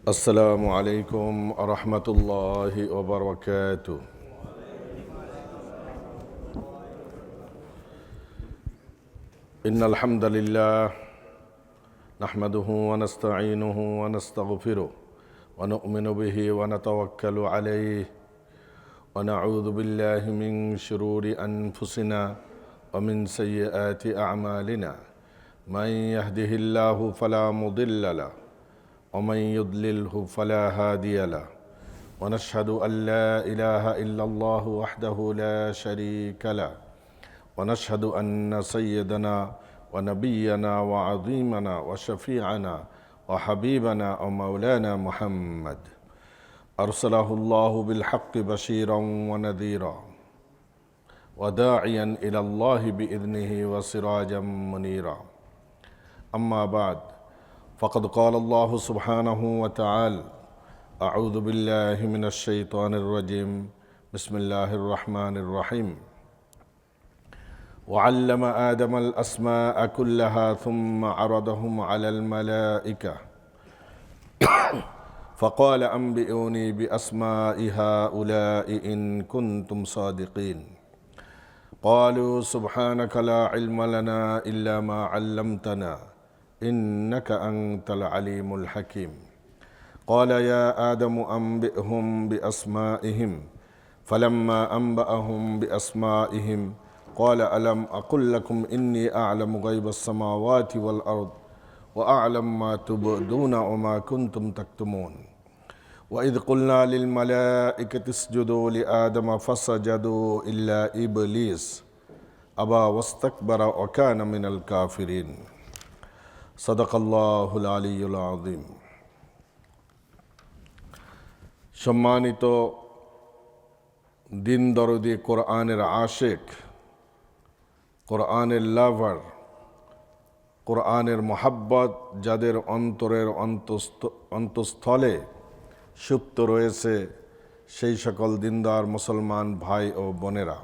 السلام عليكم ورحمة الله وبركاته. إن الحمد لله نحمده ونستعينه ونستغفره ونؤمن به ونتوكل عليه ونعوذ بالله من شرور أنفسنا ومن سيئات أعمالنا. من يهده الله فلا مضل له ومن يضلله فلا هادي له ونشهد أن لا إله إلا الله وحده لا شريك له ونشهد أن سيدنا ونبينا وعظيمنا وشفيعنا وحبيبنا ومولانا محمد أرسله الله بالحق بشيرا ونذيرا وداعيا إلى الله بإذنه وسراجا منيرا. أما بعد فقد قال الله سبحانه وتعالى: أعوذ بالله من الشيطان الرجيم بسم الله الرحمن الرحيم. وعلم آدم الأسماء كلها ثم عرضهم على الملائكة فقال أنبئوني بأسماء هؤلاء إن كنتم صادقين. قالوا سبحانك لا علم لنا إلا ما علمتنا إنك أنت العليم الحكيم. قال يا آدم أنبئهم بأسمائهم فلما أنبأهم بأسمائهم قال ألم أقل لكم إني أعلم غيب السماوات والأرض وأعلم ما تبدون وما كنتم تكتمون. وإذ قلنا للملائكة اسجدوا لآدم فسجدوا إلا إبليس أبى واستكبر وكان من الكافرين. صدق الله العلي العظيم. সম্মানিত দিন দরদি কোরআনের আশিক, কোরআনের লাভার, কোরআনের মোহাব্বত যাদের অন্তরের অন্তঃস্থলে সুপ্ত রয়েছে, সেই সকল দিনদার মুসলমান ভাই ও বোনেরা,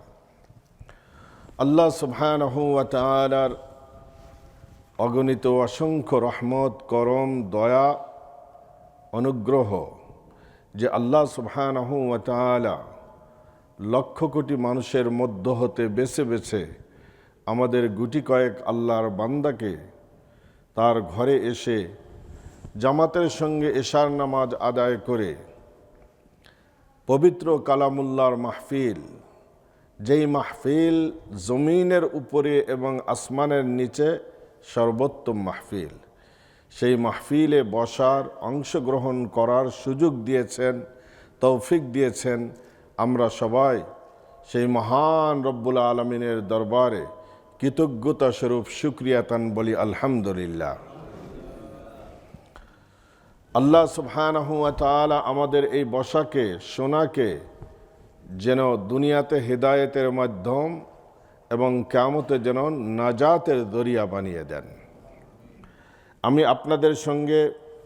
আল্লাহ সুবহানাহু ওয়া তাআলার অগণিত অসংখ্য রহমত, করম, দয়া, অনুগ্রহ যে আল্লাহ সুবহানাহু ওয়া তাআলা লক্ষ কোটি মানুষের মধ্য হতে বেছে বেছে আমাদের গুটি কয়েক আল্লাহর বান্দাকে তার ঘরে এসে জামাতের সঙ্গে এশার নামাজ আদায় করে পবিত্র কালামুল্লাহর মাহফিল, যেই মাহফিল জমিনের উপরে এবং আসমানের নিচে সর্বোত্তম মাহফিল, সেই মাহফিলে বসার, অংশগ্রহণ করার সুযোগ দিয়েছেন, তৌফিক দিয়েছেন। আমরা সবাই সেই মহান রব্বুল আলমিনের দরবারে কৃতজ্ঞতা স্বরূপ শুকরিয়াতান বলি আলহামদুলিল্লাহ। আল্লাহ সুবহানাহু ওয়া তাআলা আমাদের এই বসাকে, শোনাকে যেন দুনিয়াতে হেদায়েতের মাধ্যম এবং কিয়ামতে যেন নাজাতের দরিয়া বানিয়ে দেন। আমি আপনাদের সঙ্গে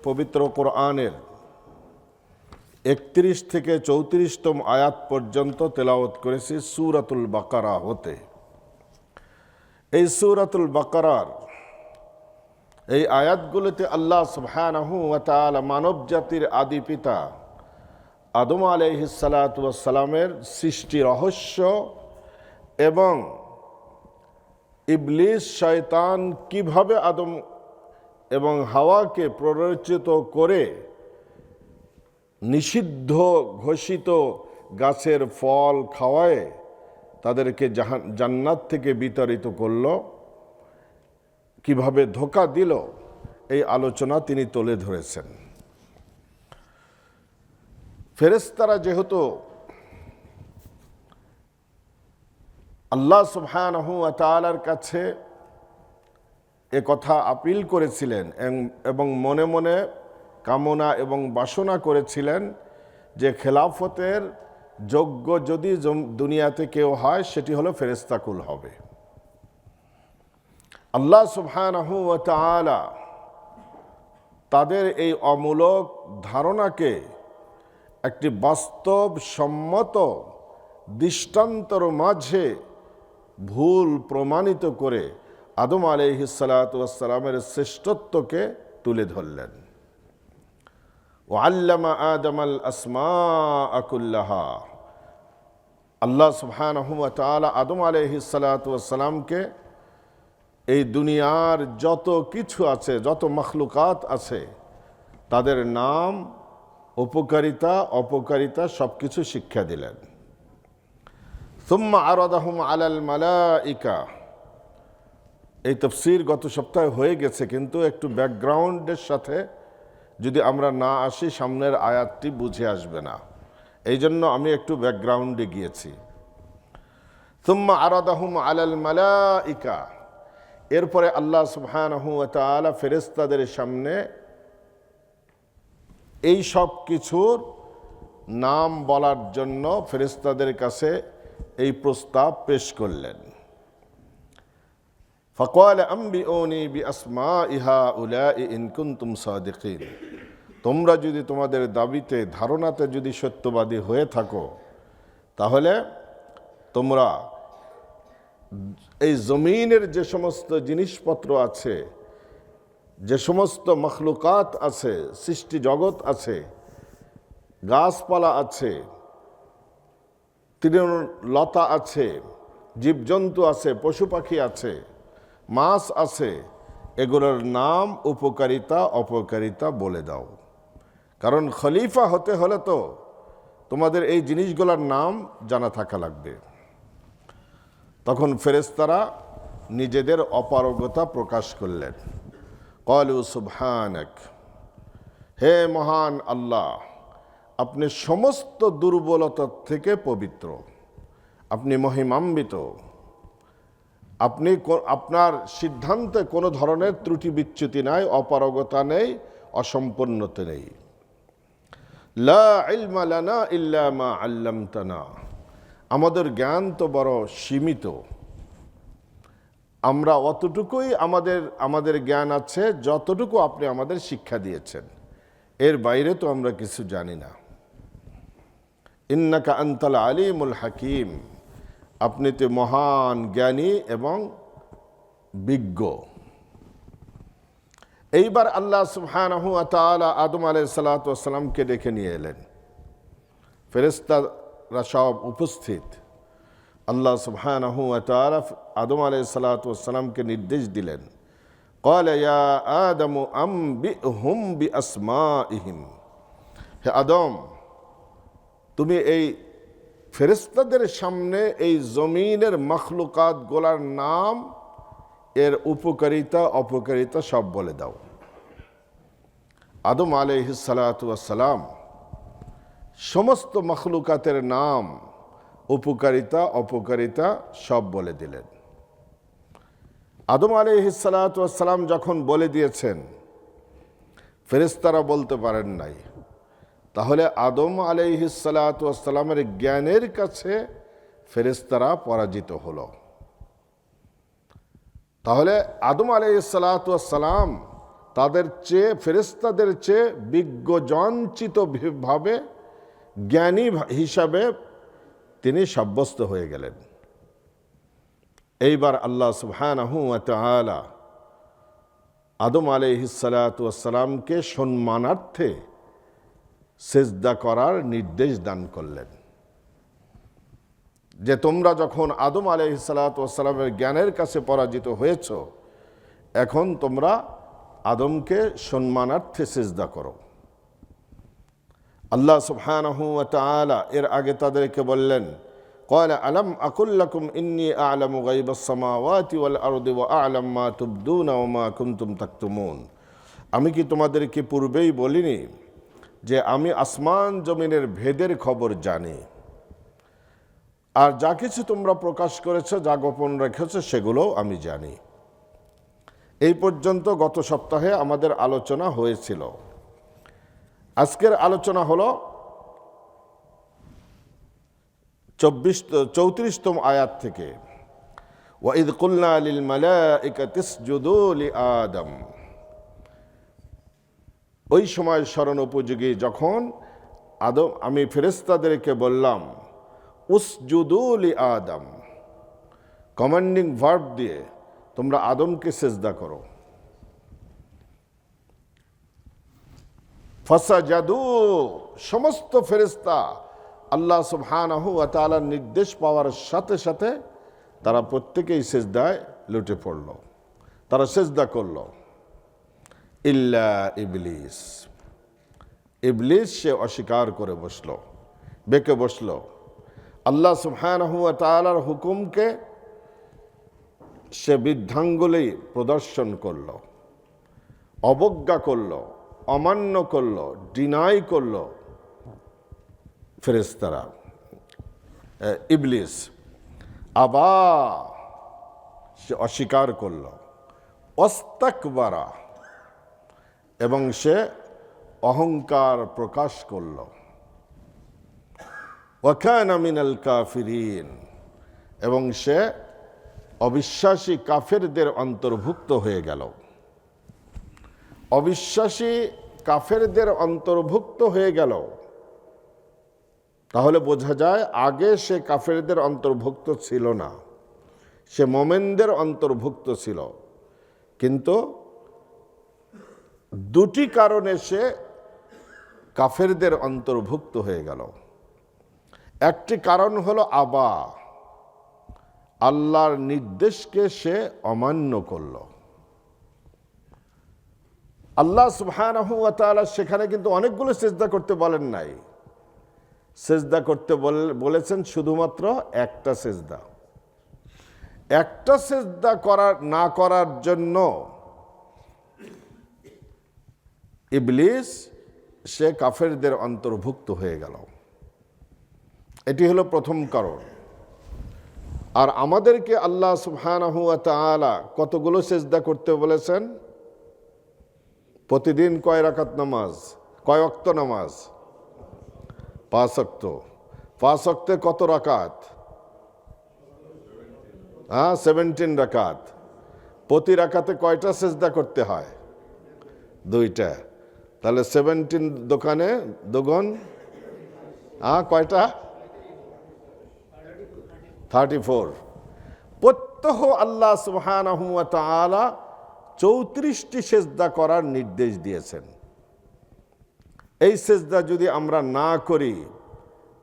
পবিত্র কোরআনের 31 থেকে 34তম আয়াত পর্যন্ত তেলাওয়াত করেছি সূরাতুল বাকারা হতে। এই সূরাতুল বাকারার এই আয়াতগুলোতে আল্লাহ সুবহানাহু ওয়া তাআলা মানব জাতির আদি পিতা আদম আলাইহিস সালাতু ওয়াস সালামের সৃষ্টি রহস্য এবং ইবলিস শয়তান কিভাবে আদম এবং হাওয়াকে প্ররোচিত করে নিষিদ্ধ ঘোষিত গাছের ফল খাওয়ায় তাদেরকে জান্নাত থেকে বিতাড়িত করল, কিভাবে ধোঁকা দিল, এই আলোচনা তিনি তুলে ধরেছেন। ফেরেশতারা যেহেতু আল্লাহ সুবহানাহু ওয়া তাআলার কাছে এ কথা আপিল করেছিলেন এবং মনে মনে কামনা এবং বাসনা করেছিলেন যে খেলাফতের যোগ্য যদি দুনিয়াতে কেউ হয় সেটি হলো ফেরেশতাকুল হবে। আল্লাহ সুবহানাহু ওয়া তাআলা তাদের এই অমূলক ধারণাকে একটি বাস্তব সম্মত দৃষ্টান্তর মাঝে ভুল প্রমাণিত করে আদম আলাইহিস সালাতু ওয়াস সালামের শ্রেষ্ঠত্বকে তুলে ধরলেন। ওয়াল্লামা আদমাল আসমাআ কুল্লাহা। আল্লাহ সুবহানাহু ওয়া তাআলা আদম আলাইহিস সালাতু ওয়াস সালামকে এই দুনিয়ার যত কিছু আছে, যত মখলুকাত আছে, তাদের নাম, উপকারিতা, অপকারিতা সব কিছু শিক্ষা দিলেন। সুম্মা আরাদাহুম আলাল মালাইকা। এই তাফসীর গত সপ্তাহে হয়ে গেছে, কিন্তু একটু ব্যাকগ্রাউন্ডের সাথে যদি আমরা না আসি সামনের আয়াতটি বুঝে আসবে না, এই জন্য আমি একটু ব্যাকগ্রাউন্ডে গিয়েছি। সুম্মা আরাদাহুম আলাল মালাইকা, এরপরে আল্লাহ সুবহানাহু ওয়া তাআলা ফেরেশতাদের সামনে এই সব কিছুর নাম বলার জন্য ফেরেশতাদের কাছে এই প্রস্তাব পেশ করলেন। ফাকাল আম্বিউনি বিআসমাই হাউলাই ইন কুনতুম সাদিকিন। তোমরা যদি তোমাদের দাবিতে, ধারণাতে যদি সত্যবাদী হয়ে থাকো, তাহলে তোমরা এই জমিনের যে সমস্ত জিনিসপত্র আছে, যে সমস্ত মখলুকাত আছে, সৃষ্টি জগৎ আছে, গাছপালা আছে, তৃণলতা আছে, জীবজন্তু আছে, পশু পাখি আছে, মাছ আছে, এগুলোর নাম, উপকারিতা, অপকারিতা বলে দাও। কারণ খলিফা হতে হলে তো তোমাদের এই জিনিসগুলোর নাম জানা থাকা লাগবে। তখন ফেরেশতারা নিজেদের অপারগতা প্রকাশ করলেন। ক্বালু সুবহানাক, হে মহান আল্লাহ, আপনি সমস্ত দুর্বলতা থেকে পবিত্র, আপনি মহিমান্বিত, আপনি আপনার সিদ্ধান্তে কোনো ধরনের ত্রুটি বিচ্যুতি নাই, অপারগতা নেই, অসম্পূর্ণতা নেই। লা ইলমা লানা ইল্লা মা আল্লামতানা, আমাদের জ্ঞান তো বড় সীমিত, আমরা অতটুকুই আমাদের জ্ঞান আছে যতটুকু আপনি আমাদের শিক্ষা দিয়েছেন, এর বাইরে তো আমরা কিছু জানি না। ইন্নাকা আনতাল আলিমুল হাকিম, আপনি তো মহান জ্ঞানী এবং বিজ্ঞ। এইবার আল্লাহ সুবহানাহু ওয়া তাআলা আদম আলাইহিস সালাতু ওয়াস সালামকে ডেকে নিয়ে এলেন। ফেরেশতারা সব উপস্থিত। আল্লাহ সুবহানাহু ওয়া তাআলা আদম আলাইহিস সালাতু ওয়াস সালামকে নির্দেশ দিলেন, ক্বালা ইয়া আদমু আম্বিহুম বিআসমাইহিম। হে আদম, তুমি এই ফেরেশতাদের সামনে এই জমিনের মখলুকাত গোলার নাম, এর উপকারিতা, অপকারিতা সব বলে দাও। আদম আলাইহিস সালাতু ওয়াস সালাম সমস্ত মখলুকাতের নাম, উপকারিতা, অপকারিতা সব বলে দিলেন। আদম আলাইহিস সালাতু ওয়াস সালাম যখন বলে দিয়েছেন, ফেরেশতারা বলতে পারেন নাই, তাহলে আদম আলাইহিস সালাতু ওয়াস সালামের জ্ঞানের কাছে ফেরেশতারা পরাজিত হলো। তাহলে আদম আলাইহিস সালাতু ওয়াস সালাম তাদের চেয়ে, ফেরেশতাদের চেয়ে বিজ্ঞজনচিত ভাবে জ্ঞানী হিসাবে তিনি সাব্যস্ত হয়ে গেলেন। এইবার আল্লাহ সুবহানাহু ওয়া তাআলা আদম আলাইহিস সালাতু ওয়াস সালামকে সম্মানার্থে সিজদা করার নির্দেশ দান করলেন, যে তোমরা যখন আদম আলাইহিস সালাতু ওয়াস সালামের জ্ঞানের কাছে পরাজিত হয়েছ, এখন তোমরা আদমকে সম্মানার্থে সিজদা করো। আল্লাহ সুবহানাহু ওয়া তাআলা এর আগে তাদেরকে বললেন, ক্বালা আলাম আকুল লাকুম ইন্নী আ'লামু গায়বাস সামাওয়াতি ওয়াল আরদি ওয়া আ'লামু মা তুবদুনা ওয়া মা কুনতুম তাকতুমুন। আমি কি তোমাদেরকে পূর্বেই বলিনি যে আমি আসমান জমিনের ভেদের খবর জানি, আর যা কিছু তোমরা প্রকাশ করেছো, যা গোপন রেখেছো, সেগুলোও আমি জানি। এই পর্যন্ত গত সপ্তাহে আমাদের আলোচনা হয়েছিল। আজকের আলোচনা হলো 34তম আয়াত থেকে, ওয়াইদ কুলনা লিল মালাইকাতি ইসজুদু লিআদম। ওই সময় স্মরণ উপযোগী যখন আমি ফেরেশতাদেরকে বললাম উসজুদু লিআদম, কমান্ডিং ভার্ব দিয়ে তোমরা আদমকে সিজদা করো। ফাসাজাদু, সমস্ত ফেরেশতা আল্লাহ সুবহানাহু ওয়া তাআলার নির্দেশ পাওয়ার সাথে সাথে তারা প্রত্যেকেই সিজদায় লুটে পড়ল, তারা সিজদা করল। ইল্লা ইবলিস, ইবলিস সে অস্বীকার করে বসল, বেঁকে বসল। আল্লাহ সুবহানাহু ওয়া তাআলার হুকুমকে সে বৃদ্ধাঙ্গুলি প্রদর্শন করল, অবজ্ঞা করল, অমান্য করল, ডিনাই করল ফেরেশতারা, ইবলিস। আবা, সে অস্বীকার করল। ওয়াস্তাকবারা, এবং সে অহংকার প্রকাশ করল। ওয়া কানা মিনাল কাফিরিন, এবং সে অবিশ্বাসী কাফেরদের অন্তর্ভুক্ত হয়ে গেল। অবিশ্বাসী কাফেরদের অন্তর্ভুক্ত হয়ে গেল। তাহলে বোঝা যায় আগে সে কাফেরদের অন্তর্ভুক্ত ছিল না, সে মোমেনদের অন্তর্ভুক্ত ছিল। কিন্তু দুটি কারণে সে কাফেরদের অন্তর্ভুক্ত হয়ে গেল। একটি কারণ হলো আবা, আল্লাহর নির্দেশকে সে অমান্য করল। আল্লাহ সুবহানাহু ওয়া তাআলা সেখানে কিন্তু অনেকগুলো সিজদা করতে বলেন নাই, সিজদা করতে বলেছেন শুধুমাত্র একটা সিজদা। একটা সিজদা না করার জন্য ইবলিস সে কাফেরদের অন্তর্ভুক্ত হয়ে গেল। এটি হলো প্রথম কারণ। আর আমাদেরকে আল্লাহ সুবহানাহু ওয়া তাআলা কতগুলো সিজদা করতে বলেছেন? প্রতিদিন কয় রাকাত নামাজ, কয় ওয়াক্ত নামাজ? 5 ওয়াক্ত। 5 ওয়াক্তে কত রাকাত? 17 রাকাত। প্রতি রাকাতে কয়টা সিজদা করতে হয়? 2টা। তাহলে 17 দোকানে দুগুণ কয়টা? 34। প্রত্যহ আল্লাহ সুবহানাহু ওয়া তাআলা 34টি সিজদা করার নির্দেশ দিয়েছেন। এই সিজদা যদি আমরা না করি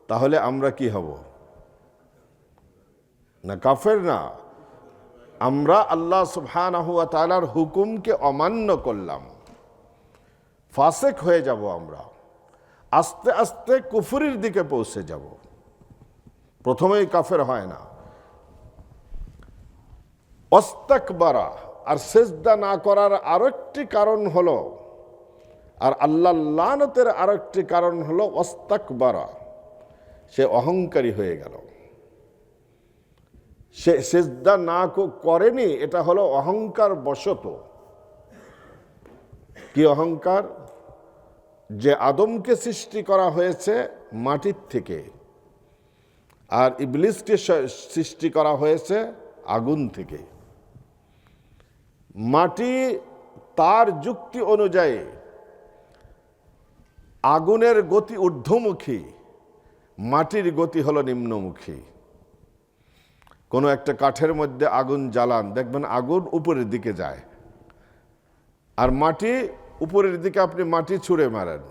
তাহলে আমরা কি হব? না কাফের, না, আমরা আল্লাহ সুবহানাহু ওয়া তাআলার হুকুমকে অমান্য করলাম, ফাসেক হয়ে যাব। আমরা আস্তে আস্তে কুফরির দিকে পৌঁছে যাব, প্রথমেই কাফের হয় না। ওয়াস্তাকবারা, আর সিজদা না করার আরেকটি কারণ হলো, আর আল্লাহ লানতের আরেকটি কারণ হলো ওয়াস্তাকবারা, সে অহংকারী হয়ে গেল। সে সিজদা না করেনি, এটা হলো অহংকার বশত। কি অহংকার? যে আদমকে সৃষ্টি করা হয়েছে মাটির থেকে, আর ইবলিসকে সৃষ্টি করা হয়েছে আগুন থেকে। মাটি তার যুক্তি অনুযায়ী আগুনের গতি ঊর্ধ্বমুখী, মাটির গতি হলো নিম্নমুখী। কোনো একটা কাঠের মধ্যে আগুন জ্বালান, দেখবেন আগুন উপরের দিকে যায়, আর মাটি উপরের দিকে আপনি মাটি ছুঁড়ে মারেন,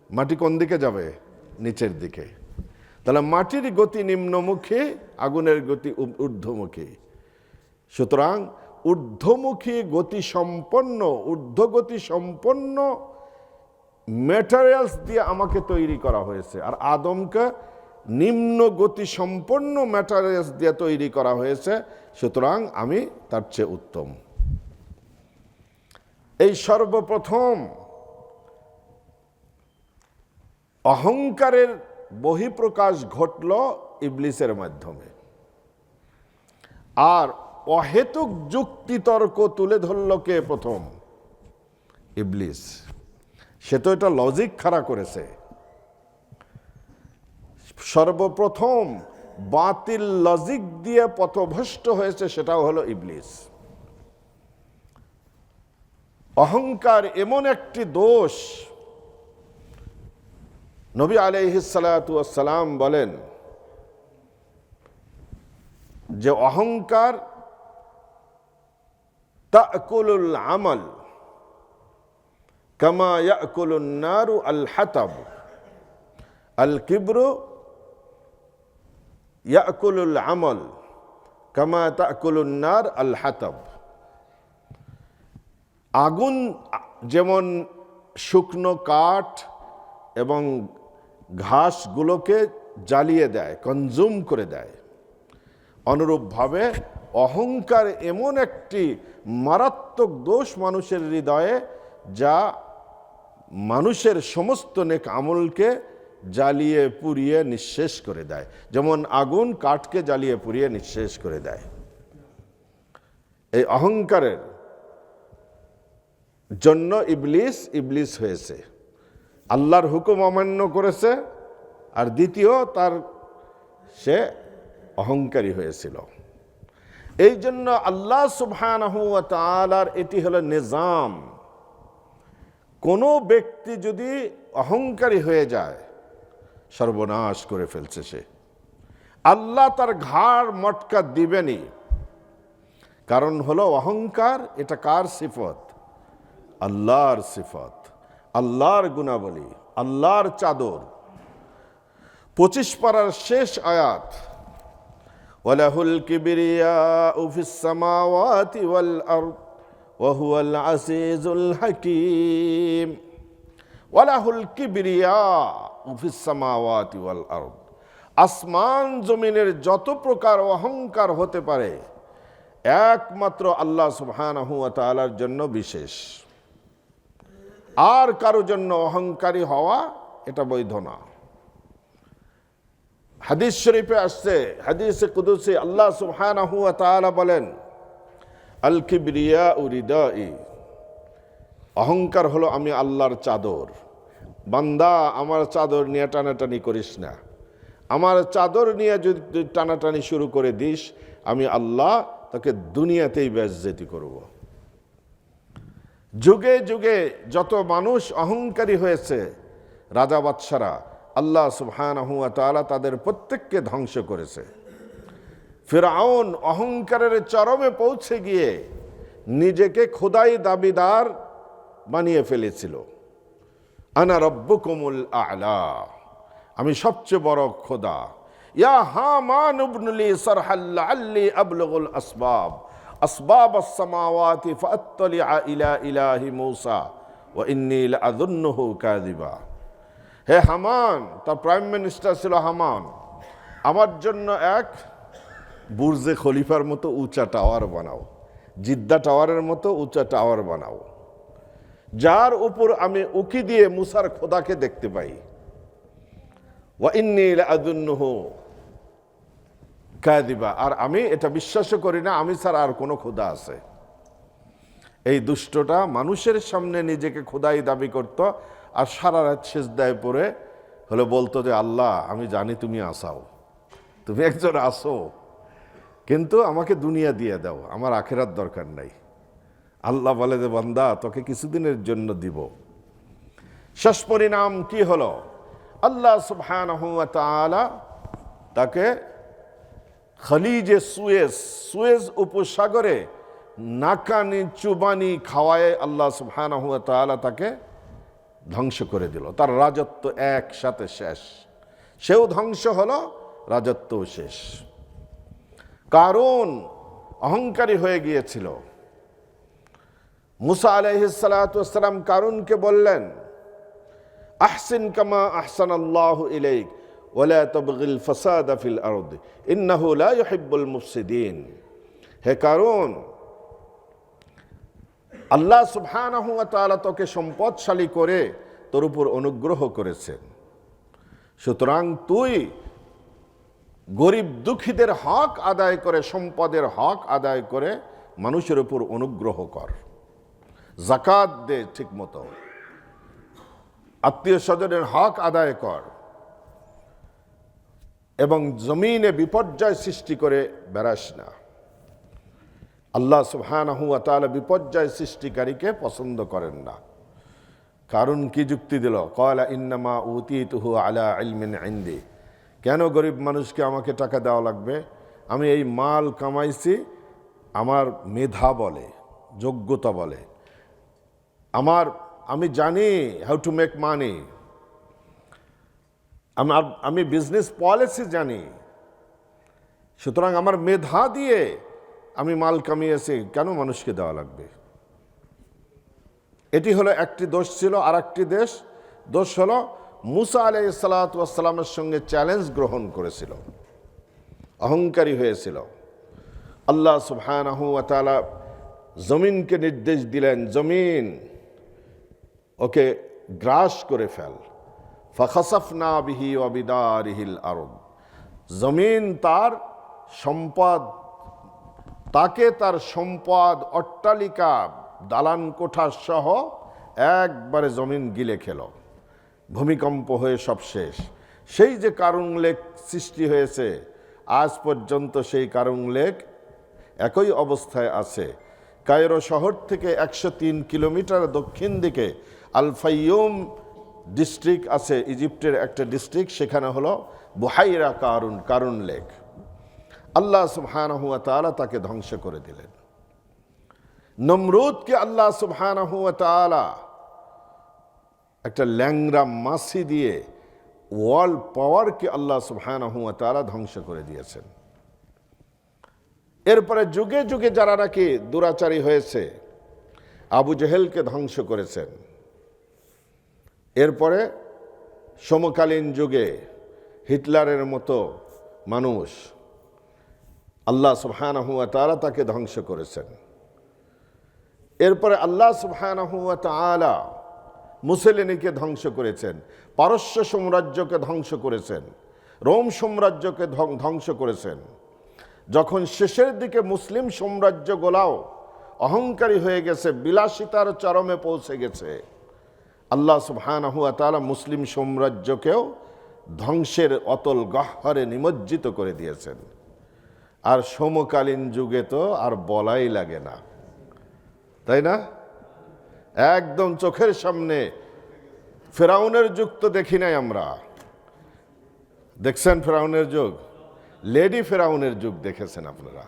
মাটি কোন দিকে যাবে? নিচের দিকে। তাহলে মাটির গতি নিম্নমুখী, আগুনের গতি ঊর্ধ্বমুখী। সুতরাং ঊর্ধ্বমুখী গতি সম্পন্ন, ঊর্ধ্বগতি সম্পন্ন ম্যাটেরিয়ালস দিয়ে আমাকে তৈরি করা হয়েছে, আর আদমকে নিম্ন গতি সম্পন্ন ম্যাটেরিয়ালস দিয়ে তৈরি করা হয়েছে। সুতরাং আমি তার চেয়ে উত্তম। এই সর্বপ্রথম অহংকারের বহিঃপ্রকাশ ঘটল ইবলিসের মাধ্যমে। আর অহেতুক যুক্তিতর্ক তুলে ধরল কে প্রথম? ইবলিস। সে তো এটা লজিক খাড়া করেছে। সর্বপ্রথম বাতিল লজিক দিয়ে পথভ্রষ্ট হয়েছে, সেটাও হলো ইবলিস। অহংকার এমন একটি দোষ, নবী আলাইহিস সালাতু ওয়াস সালাম বলেন যে অহংকার তাকুলুল আমাল, কামা ইয়াকুলুন নারু আল হাতাব আল কিবরু ইয়াকুলুল আমল কামা তাকুলুন নার আল হাতাব। আগুন যেমন শুকনো কাঠ এবং ঘাসগুলোকে জ্বালিয়ে দেয়, কনজুম করে দেয়, অনুরূপভাবে অহংকার এমন একটি মারাত্মক দোষ মানুষের হৃদয়ে, যা মানুষের সমস্ত নেক আমলকে জ্বালিয়ে পুড়িয়ে নিঃশেষ করে দেয়, যেমন আগুন কাঠকে জ্বালিয়ে পুড়িয়ে নিঃশেষ করে দেয়। এই অহংকারের জন্য ইবলিস হয়েছে, আল্লাহর হুকুম অমান্য করেছে, আর দ্বিতীয় সে অহংকারী হয়েছিল। এই জন্য আল্লাহ সুবহানাহু ওয়া তাআলার এটি হলো নিজাম। কোনো ব্যক্তি যদি অহংকারী হয়ে যায়, সর্বনাশ করে ফেলছে সে। আল্লাহ তার ঘাড় মটকা দিবেনই। কারণ হলো অহংকার, এটা কার সিফত? আল্লাহর সিফত, আল্লাহর গুণাবলী, আল্লাহর চাদর। 25 পারার শেষ আয়াত, ওয়ালাহুল কিবরিয়াউ ফিস সামাওয়াতি ওয়াল আরদ ওয়া হুয়াল আজিজুল হাকীম। ওয়ালাহুল কিবরিয়াউ ফিস সামাওয়াতি ওয়াল আরদ, আসমান জমিনের যত প্রকার অহংকার হতে পারে একমাত্র আল্লাহ সুবহানাহু ওয়া তাআলার জন্য বিশেষ। আর কারো জন্য অহংকারী হওয়া এটা বৈধ না। হাদিস শরীফে আসছে, হাদিসে কুদসি, আল্লাহ সুবহানাহু ওয়া তাআলা বলেন, আল কিবরিয়াউ রিদাই, অহংকার হলো আমি আল্লাহর চাদর। বান্দা, আমার চাদর নিয়ে টানাটানি করিস না। আমার চাদর নিয়ে যদি টানাটানি শুরু করে দিস, আমি আল্লাহ তাকে দুনিয়াতেই বেইজ্জতি করব। যুগে যুগে যত মানুষ অহংকারী হয়েছে, রাজা বাদশারা, আল্লাহ সুবহানাহু ওয়া তাআলা তাদের প্রত্যেককে ধ্বংস করেছে। ফিরআউন অহংকারের চরমে পৌঁছে গিয়ে নিজেকে খোদাই দাবিদার বানিয়ে ফেলেছিল। আনা রব্বুকুমুল আ'লা, আমি সবচেয়ে বড় খোদা। ইয়া হামান ইবনে লি সারহাল লাআল্লি আবলুগুল আসবাব আসবাব আস-সামাওয়াতি ফাআত্তালিআ ইলা ইলাহি মূসা ওয়া ইন্নী লাআযুন্নুহু কাযিবা। হে হামান, তার প্রাইম মিনিস্টার ছিল হামান, আমার জন্য এক বুর্জে খলিফার মতো উঁচা টাওয়ার বানাও, জিদ্দা টাওয়ারের মতো উঁচা টাওয়ার বানাও, যার উপর আমি উকি দিয়ে মুসার খোদাকে দেখতে পাই। ওয়া ইন্নী লাআযুন্নুহু কাযিবা, আর আমি এটা বিশ্বাস করি না আমি ছাড়া আর কোনো খোদা আছে। এই দুষ্টটা মানুষের সামনে নিজেকে খোদাই দাবি করত, আর সারা রাত সিজদায় পড়ে হলে বলতো যে আল্লাহ, আমি জানি তুমি আসাও, তুমি একজন আসো, কিন্তু আমাকে দুনিয়া দিয়ে দাও, আমার আখিরাত দরকার নাই। আল্লাহ বলে যে বান্দা, তোকে কিছুদিনের জন্য দিব। শেষ পরিণাম কি হলো? আল্লাহ সুবহানাহু ওয়া তাআলা তাকে খলিজে সুয়েজ উপসাগরে নাকানি চুবানি খাওয়ায় আল্লাহ সুবহানাহু ওয়া তাআলা তাকে ধ্বংস করে দিল। তার রাজত্ব একসাথে শেষ, সেও ধ্বংস হলো, রাজত্বও শেষ। কারণ অহংকারী হয়ে গিয়েছিল। মুসা আলাইহিস সালাতু ওয়াস সালাম কারুনকে বললেন, আহসিন কামা আহসানাল্লাহু ইলাইক ওয়া লা তাবগিল ফাসাদা ফিল আরদ ইন্নাহু লা ইউহিব্বুল মুফসিদিন। হে কারুন, আল্লাহ সুবহানাহু ওয়া তাআলা তোকে সম্পদশালী করে তোর উপর অনুগ্রহ করেছেন, সুতরাং তুই গরিব দুঃখীদের হক আদায় করে, সম্পদের হক আদায় করে মানুষের উপর অনুগ্রহ কর, যাকাত দে ঠিক মতো, আত্মীয় স্বজনের হক আদায় কর, এবং জমিনে বিপর্যয় সৃষ্টি করে বেড়াস না। আল্লাহ সুবহানাহু ওয়া তাআলা বিপর্যয় সৃষ্টিকারীকে পছন্দ করেন না। কারণ কি যুক্তি দিল? ক্বালা ইন্নামা উতীতুহু আলা ইলমিন ইনদি। কেন গরিব মানুষকে আমাকে টাকা দেওয়া লাগবে? আমি এই মাল কামাইছি আমার মেধা বলে, যোগ্যতা বলে, আমার আমি জানি হাউ টু মেক মানি, আমি বিজনেস পলিসি জানি, সুতরাং আমার মেধা দিয়ে আমি মাল কামিয়েছি, কেন মানুষকে দেওয়া লাগবে? এটি হলো একটি দোষ ছিল। আর একটি দোষ হলো মুসা আলাইহিস সালাতু ওয়াস সালামের সঙ্গে চ্যালেঞ্জ গ্রহণ করেছিল, অহংকারী হয়েছিল। আল্লাহ সুবহানাহু ওয়া তাআলা জমিনকে নির্দেশ দিলেন, জমিন ওকে গ্রাস করে ফেল। ফাখাসাফনা বিহি ওয়া বিদারিহিল আরদ, জমিন তার সম্পদ, তাকে তার সম্পদ, অট্টালিকা, দালান কোঠা সহ একবারে জমিন গিলে খেল। ভূমিকম্প হয়ে সব শেষ। সেই যে কারুং লেক সৃষ্টি হয়েছে, আজ পর্যন্ত সেই কারুং লেক একই অবস্থায় আছে। কায়রো শহর থেকে 103 কিলোমিটার দক্ষিণ দিকে আল ফাইয়ুম ডিস্ট্রিক্ট আছে, ইজিপ্টের একটা ডিস্ট্রিক্ট, সেখানে হলো বুহাইরা কারুন লেক। আল্লাহ সুবহানাহু ওয়া তাআলা তাকে ধ্বংস করে দিলেন। নমরুদকে আল্লাহ সুবহানাহু ওয়া তাআলা একটা ল্যাংরা মাছি দিয়ে ওয়ার্ল্ড পাওয়ারকে আল্লাহ সুবহানাহু ওয়া তাআলা ধ্বংস করে দিয়েছেন। এরপরে যুগে যুগে যারা নাকি দুরাচারী হয়েছে, আবু জেহেলকে ধ্বংস করেছেন। এরপরে সমকালীন যুগে হিটলারের মতো মানুষ, আল্লাহ সুবহানাহু ওয়া তাআলা তাকে ধ্বংস করেছেন। এরপরে আল্লাহ সুবহানাহু ওয়া তাআলা মুসলিনীকে ধ্বংস করেছেন, পারস্য সাম্রাজ্যকে ধ্বংস করেছেন, রোম সাম্রাজ্যকে ধ্বংস করেছেন। যখন শেষের দিকে মুসলিম সাম্রাজ্যগুলাও অহংকারী হয়ে গেছে, বিলাসিতার চরমে পৌঁছে গেছে, আল্লাহ সুবহানাহু ওয়া তাআলা মুসলিম সাম্রাজ্যকেও ধ্বংসের অতল গহ্বরে নিমজ্জিত করে দিয়েছেন। আর সমকালীন যুগে তো আর বলাই লাগে না, তাই না? একদম চোখের সামনে ফেরাউনের যুগ তো দেখি নাই আমরা। দেখছেন ফেরাউনের যুগ? লেডি ফেরাউনের যুগ দেখেছেন আপনারা,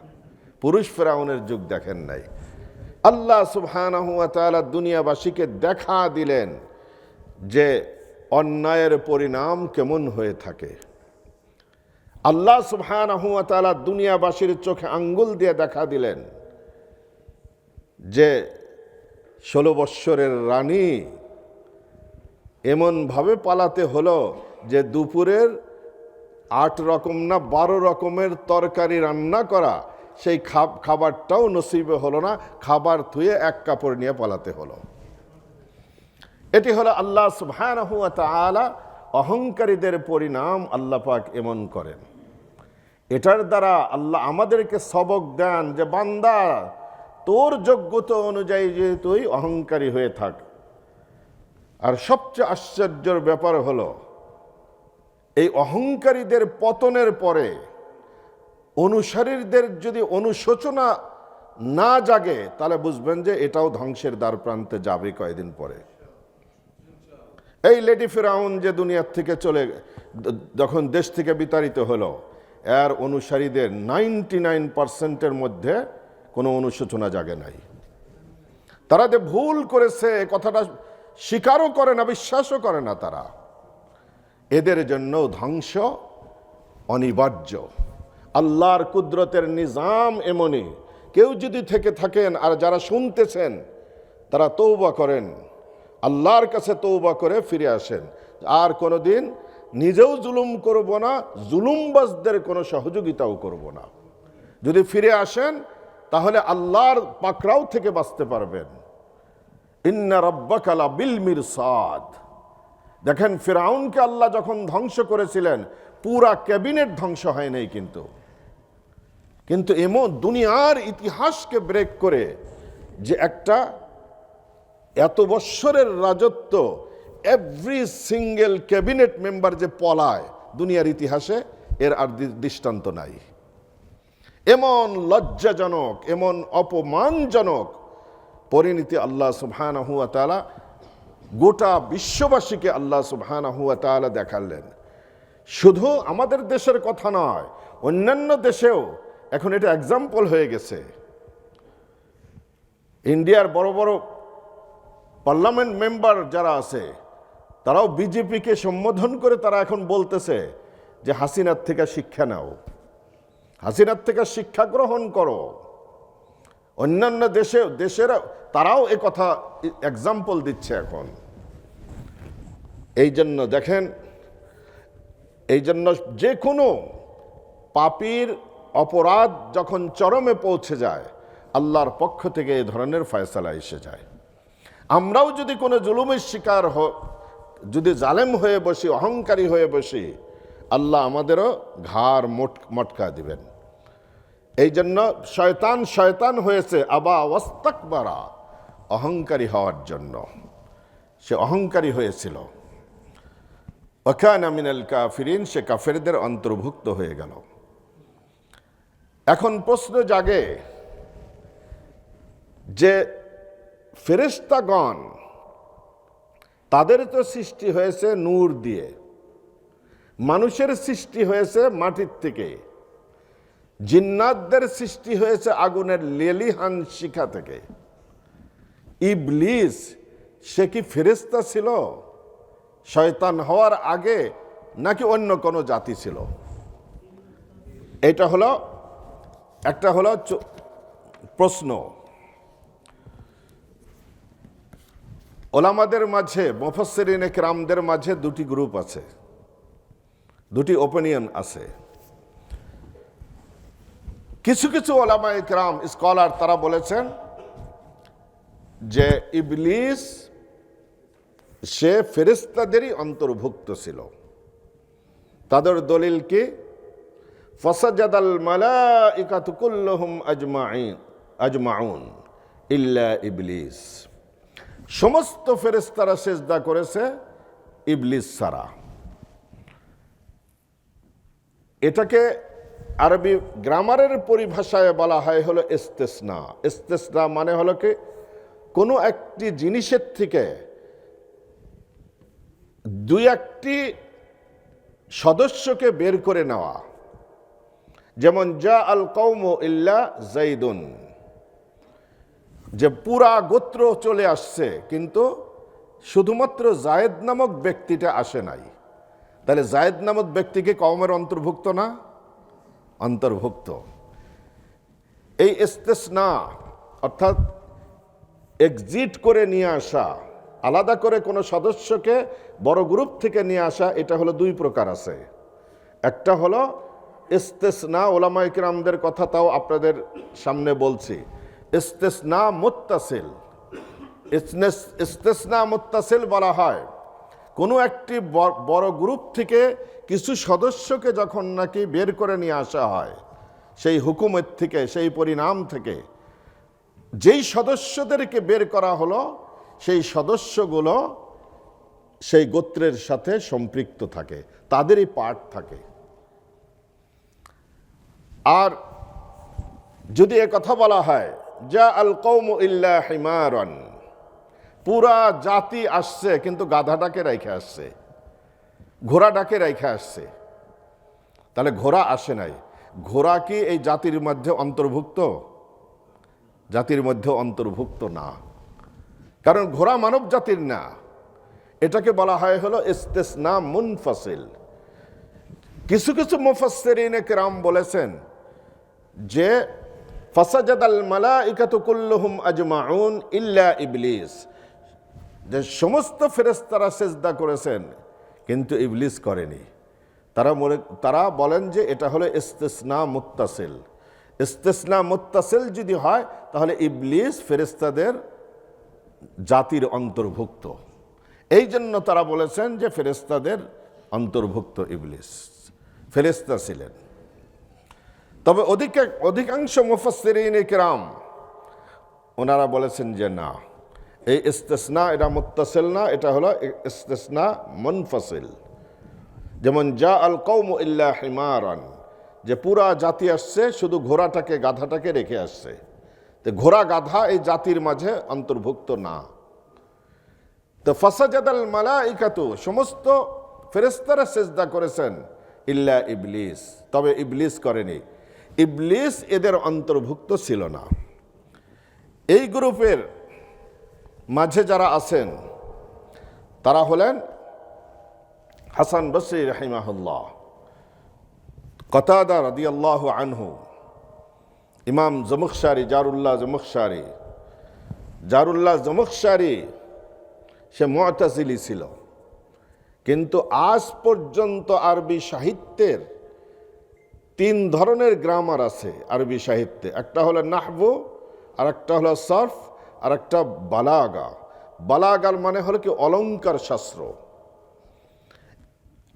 পুরুষ ফেরাউনের যুগ দেখেন নাই। আল্লাহ সুবহানাহু ওয়া তাআলা দুনিয়াবাসীকে দেখা দিলেন যে অন্যায়ের পরিণাম কেমন হয়ে থাকে। আল্লাহ সুবহানাহু ওয়া তাআলা দুনিয়াবাসীর চোখে আঙ্গুল দিয়ে দেখা দিলেন যে 16 বৎসরের রানী এমনভাবে পালাতে হলো যে দুপুরের 8 রকম না 12 রকমের তরকারি রান্না করা, সেই খাবারটাও নসিবে হলো না, খাবার ধুয়ে এক কাপড় নিয়ে পালাতে হলো। এটি হলো আল্লাহ সুবহানাহু ওয়া তাআলা অহংকারীদের পরিণাম আল্লাহ পাক এমন করেন। এটার দ্বারা আল্লাহ আমাদেরকে সবক দেন যে বান্দা, তোর যোগ্যতা অনুযায়ী যে তুই অহংকারী হয়ে থাক। আর সবচেয়ে আশ্চর্যের ব্যাপার হলো, এই অহংকারীদের পতনের পরে অনুসারীদের যদি অনুশোচনা না জাগে, তাহলে বুঝবেন যে এটাও ধ্বংসের দ্বার প্রান্তে যাবে কয়েকদিন পরে। এই লেডি ফেরাউন যে দুনিয়ার থেকে যখন দেশ থেকে বিতাড়িত হলো, এর অনুসারীদের 99% মধ্যে কোনো অনুশোচনা জাগে নাই। তারা যে ভুল করেছে কথাটা স্বীকারও করে না, বিশ্বাসও করে না তারা। এদের জন্য ধ্বংস অনিবার্য। আল্লাহর কুদরতের নিজাম এমনই, কেউ যদি থেকে থাকেন আর যারা শুনতেছেন তারা তওবা করেন, আল্লাহর কাছে তওবা করে ফিরে আসেন, আর কোনোদিন নিজেও জুলুম করব না, জুলুমবাজদের কোনো সহযোগিতাও করব না। যদি ফিরে আসেন তাহলে আল্লাহর পাকড়াও থেকে বাঁচতে পারবেন। ইন্না রাব্বাকা লাবিল মিরসাদ। দেখেন ফিরআউনকে আল্লাহ যখন ধ্বংস করেছিলেন, পুরা ক্যাবিনেট ধ্বংস হয় নাই, কিন্তু এমন দুনিয়ার ইতিহাসকে ব্রেক করে যে একটা এত বৎসরের রাজত্ব, এভরি সিঙ্গেল ক্যাবিনেট মেম্বার যে পলায়, দুনিয়ার ইতিহাসে এর আর দৃষ্টান্ত নাই। এমন লজ্জাজনক, এমন অপমানজনক পরিণতি আল্লাহ সুবহানাহু ওয়া তাআলা গোটা বিশ্ববাসীকে আল্লাহ সুবহানাহু ওয়া তাআলা দেখালেন। শুধু আমাদের দেশের কথা নয়, অন্যান্য দেশেও এখন এটা এক্সাম্পল হয়ে গেছে। ইন্ডিয়ার বড় বড় পার্লামেন্ট মেম্বার যারা আছে তারাও বিজেপিকে সম্বোধন করে তারা এখন বলতেছে যে হাসিনার থেকে শিক্ষা নাও, হাসিনার থেকে শিক্ষা গ্রহণ করো। অন্যান্য দেশের তারাও এ কথা এক্সাম্পল দিচ্ছে এখন। এই জন্য দেখেন, এই জন্য যে কোনো পাপীর অপরাধ যখন চরমে পৌঁছে যায় আল্লাহর পক্ষ থেকে এই ধরনের ফয়সালা এসে যায়। আমরাও যদি কোনো জুলুমের শিকার যদি জালেম হয়ে বসি, অহংকারী হয়ে বসি, আল্লাহ আমাদেরও ঘাড় মটকা দিবেন। এই জন্য শয়তান হয়েছে আবা ওয়াস্তাকবারা, অহংকারী হওয়ার জন্য। সে অহংকারী হয়েছিল। ওয়াকানা মিনাল কাফিরিন, সে কাফেরদের অন্তর্ভুক্ত হয়ে গেল। এখন প্রশ্ন জাগে যে ফেরেশতাগণ তাদের তো সৃষ্টি হয়েছে নূর দিয়ে, মানুষের সৃষ্টি হয়েছে মাটির থেকে, জিন্নাতদের সৃষ্টি হয়েছে আগুনের লেলিহান শিখা থেকে। ইবলিস সে কি ফেরেশতা ছিল শয়তান হওয়ার আগে, নাকি অন্য কোনো জাতি ছিল? এটা হলো একটা প্রশ্ন। ওলামাদের মাঝে, মুফাসসিরিনে কেরামদের মাঝে দুটি গ্রুপ আছে, দুটি ওপিনিয়ন আছে। কিছু কিছু ওলামায়ে কেরাম স্কলার তারা বলেছেন যে ইবলিস সে ফেরেশতাদেরই অন্তর্ভুক্ত ছিল। তাদের দলিল কি? ফাসাজাদাল মালাইকাতু কুল্লুহুম আজমাউন ইল্লা ইবলিস, সমস্ত ফেরেশতারা সিজদা করেছে ইবলিস ছাড়া। এটাকে আরবি গ্রামারের পরিভাষায় বলা হয় হলো ইস্তেসনা। ইস্তেসনা মানে হলো কি, কোনো একটি জিনিসের থেকে দুই একটি সদস্যকে বের করে নেওয়া। যেমন জা আল কওমু ইল্লা যাইদুন, যে পুরা গোত্র চলে আসছে কিন্তু শুধুমাত্র জায়েদ নামক ব্যক্তিটা আসে নাই। তাহলে জায়েদ নামক ব্যক্তিকে কওমের অন্তর্ভুক্ত না? অন্তর্ভুক্ত। এই ইস্তেসনা অর্থাৎ এক্সিট করে নিয়ে আসা, আলাদা করে কোনো সদস্যকে বড় গ্রুপ থেকে নিয়ে আসা, এটা হলো দুই প্রকার আছে। একটা হলো ইস্তেসনা, ওলামায়ে কেরামদের কথা তাও আপনাদের সামনে বলছি, ইস্তেসনা মুত্তাসিল। ইস্তেসনা মুত্তাসিল বলা হয় কোনো একটি বড় গ্রুপ থেকে কিছু সদস্যকে যখন নাকি বের করে নিয়ে আসা হয় সেই হুকুমের থেকে, সেই পরিণাম থেকে, যেই সদস্যদেরকে বের করা হলো সেই সদস্যগুলো সেই গোত্রের সাথে সম্পৃক্ত থাকে, তাদেরই পার্ট থাকে। আর যদি এ কথা বলা হয় জা আল কওমু ইল্লা হিমারান, পুরা জাতি আসছে কিন্তু গাধাটাকে রেখে আসছে, ঘোড়াটাকে রেখে আসছে, তাহলে ঘোড়া আসে নাই। ঘোড়া কি এই জাতির মধ্যে অন্তর্ভুক্ত? জাতির মধ্যে অন্তর্ভুক্ত না, কারণ ঘোড়া মানব জাতির না। এটাকে বলা হয় হলো ইস্তেসনা মুনফাসিল। কিছু কিছু মুফাসসিরিনে কেরাম বলেছেন যে ফাসাজাদাল মালাইকাতু কুল্লুহুম আজমাউন ইল্লা ইবলিস, যে সমস্ত ফেরেশতারা সিজদা করেছেন কিন্তু ইবলিস করেনি। তারা বলেন যে এটা হলো ইস্তেসনা মুত্তাসিল। ইস্তেসনা মুত্তাসিল যদি হয় তাহলে ইবলিস ফেরেশতাদের জাতির অন্তর্ভুক্ত। এই জন্য তারা বলেছেন যে ফেরেশতাদের অন্তর্ভুক্ত ইবলিস, ফেরেশতা ছিলেন। তবে অধিকাংশ মুফাসসিরিনে কেরাম ওনারা বলেছেন যে না, এই ইস্তেসনা এটা মুত্তাসিল না, এটা হলো ইস্তেসনা মুনফাসিল। যেমন জা আল কওমু ইল্লা হিমারান, যে পুরা জাতি আসছে শুধু ঘোড়াটাকে, গাধাটাকে রেখে আসছে, তো ঘোড়া গাধা এই জাতির মাঝে অন্তর্ভুক্ত না। তো ফাসাজাদাল মালাইকাতু, সমস্ত ফেরেশতারা সিজদা করেছেন ইল্লা ইবলিস, তবে ইবলিস করেনি। ইবলিস এদের অন্তর্ভুক্ত ছিল না। এই গ্রুপের মাঝে যারা আছেন তারা হলেন হাসান বসরি রাহিমাহুল্লাহ, কতাদা রাদিয়াল্লাহু আনহু, ইমাম জমখশারি জারুল্লাহ জমখশারি সে মুতাজিলি ছিল, কিন্তু আজ পর্যন্ত আরবি সাহিত্যের 3 ধরনের গ্রামার আছে আরবি সাহিত্যে। একটা হলো নাহবু, আর একটা হলো সরফ, আর একটা বালাগা। বালাগার মানে হলো কি অলঙ্কার শাস্ত্র।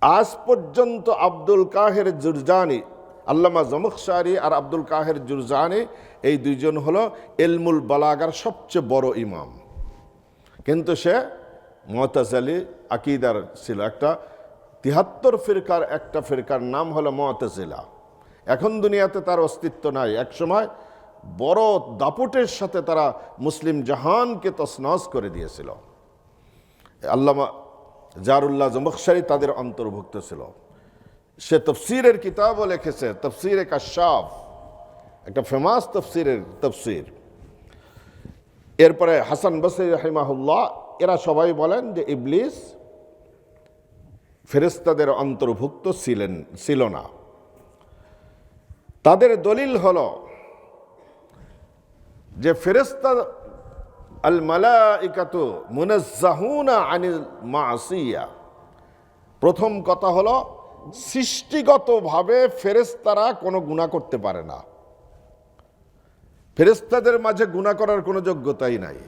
আজ পর্যন্ত আব্দুল কাহের জুরজানি, আল্লামা জমখশারি আর আব্দুল কাহের জুরজানি, এই দুইজন হলো ইলমুল বালাগার সবচেয়ে বড় ইমাম, কিন্তু সে মুতাজিলি আকীদার ছিল। একটা 73 ফিরকার একটা ফিরকার নাম হলো মুতাজিলা। এখন দুনিয়াতে তার অস্তিত্ব নাই। একসময় বড় দাপটের সাথে তারা মুসলিম জাহানকে তছনছ করে দিয়েছিল। আল্লামা জারুল্লাহ জমখশারি তাদের অন্তর্ভুক্ত ছিল। সে তফসিরের কিতাবও লিখেছে, তফসিরে কাশাফ, একটা ফেমাস তফসির। এরপরে হাসান বসরি রাহিমাহুল্লাহ, এরা সবাই বলেন যে ইবলিস ফেরেশতাদের অন্তর্ভুক্ত ছিল না। তাদের দলিল হলো যে ফেরেশতা আল মালাইকাতু মুনাজ্জাহুনা আনিল মাসিয়া। প্রথম কথা হলো সৃষ্টিগতভাবে ফেরেশতারা কোনো গুনাহ করতে পারে না। ফেরেশতাদের মাঝে গুনাহ করার কোনো যোগ্যতাই নাই।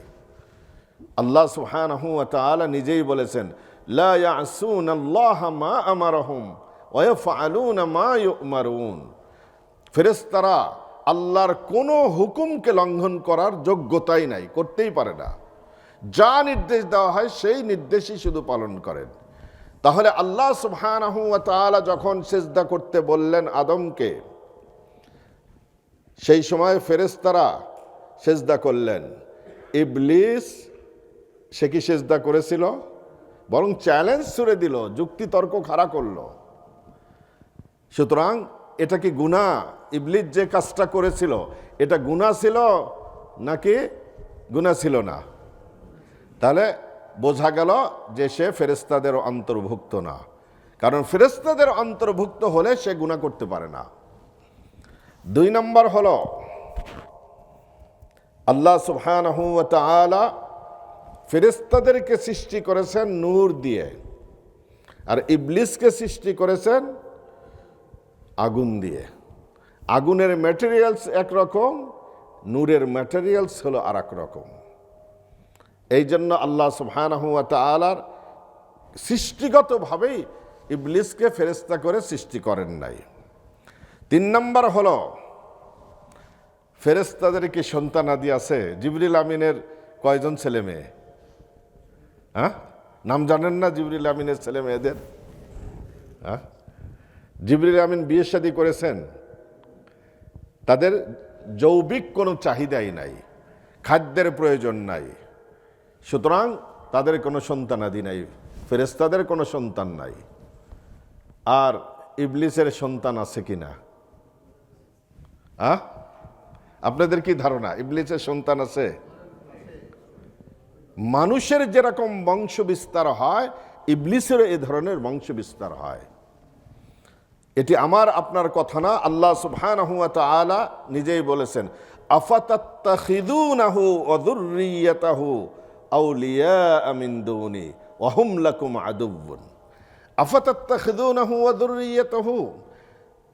আল্লাহ সুবহানাহু ওয়া তাআলা নিজেই বলেছেন, লা ইয়াসুনাল্লাহা মা আমারহুম ওয়া ইয়াফআলুনা মা ইউমারুন। ফেরেশতারা আল্লাহর কোনো হুকুমকে লঙ্ঘন করার যোগ্যতাই নাই, করতেই পারে না। যা নির্দেশ দেওয়া হয় সেই নির্দেশই শুধু পালন করেন। তাহলে আল্লাহ সুবহানাহু ওয়া তাআলা যখন সিজদা করতে বললেন আদমকে, সেই সময় ফেরেশতারা সিজদা করলেন। ইবলিস সে কি সিজদা করেছিল? বরং চ্যালেঞ্জ ছুড়ে দিল, যুক্তি তর্ক খাড়া করলো। সুতরাং এটা কি গুনাহ? ইবলিস যে কাজটা করেছিল এটা গুনাহ ছিল নাকি গুনাহ ছিল না? তাহলে বোঝা গেল যে সে ফেরেশতাদের অন্তর্ভুক্ত না, কারণ ফেরেশতাদের অন্তর্ভুক্ত হলে সে গুনাহ করতে পারে না। 2 নম্বর হলো আল্লাহ সুবহানাহু ওয়া তাআলা ফেরেশতাদেরকে সৃষ্টি করেছেন নূর দিয়ে, আর ইবলিসকে সৃষ্টি করেছেন আগুন দিয়ে। আগুনের ম্যাটেরিয়ালস একরকম, নূরের ম্যাটেরিয়ালস হলো আর এক রকম। এই জন্য আল্লাহ সুবহানাহু ওয়া তাআলার সৃষ্টিগতভাবেই ইবলিসকে ফেরেশতা করে সৃষ্টি করেন নাই। 3 নম্বর হলো ফেরেশতাদের কি সন্তানাদি আছে? জিবরিল আমিনের কয়জন ছেলে মেয়ে? নাম জানেন না জিবরিল আমিনের ছেলে মেয়েদের? জিবরিল আমিন বিয়ে শাদী করেছেন, তাদের যৌবিক কোনো চাহিদাই নাই, খাদ্যের প্রয়োজন নাই, সুতরাং তাদের কোনো সন্তানাদি নাই, ফেরেশতাদের কোনো সন্তান নাই। আর ইবলিসের সন্তান আছে কিনা? আপনাদের কি ধারণা ইবলিসের সন্তান আছে? মানুষের যেরকম বংশ বিস্তার হয়, ইবলিসেরও এ ধরনের বংশ বিস্তার হয়। এটি আমার আপনার কথা না, আল্লাহ সুবহানাহু ওয়া তাআলা নিজেই বলেছেন, আফাতাত্তাখিযুনাহু ওয়া যুররিয়াতাহু আউলিয়া মিন দুনি ওয়া হুম লাকুম আদুউন। আফাতাত্তাখিযুনাহু ওয়া যুররিয়াতাহু,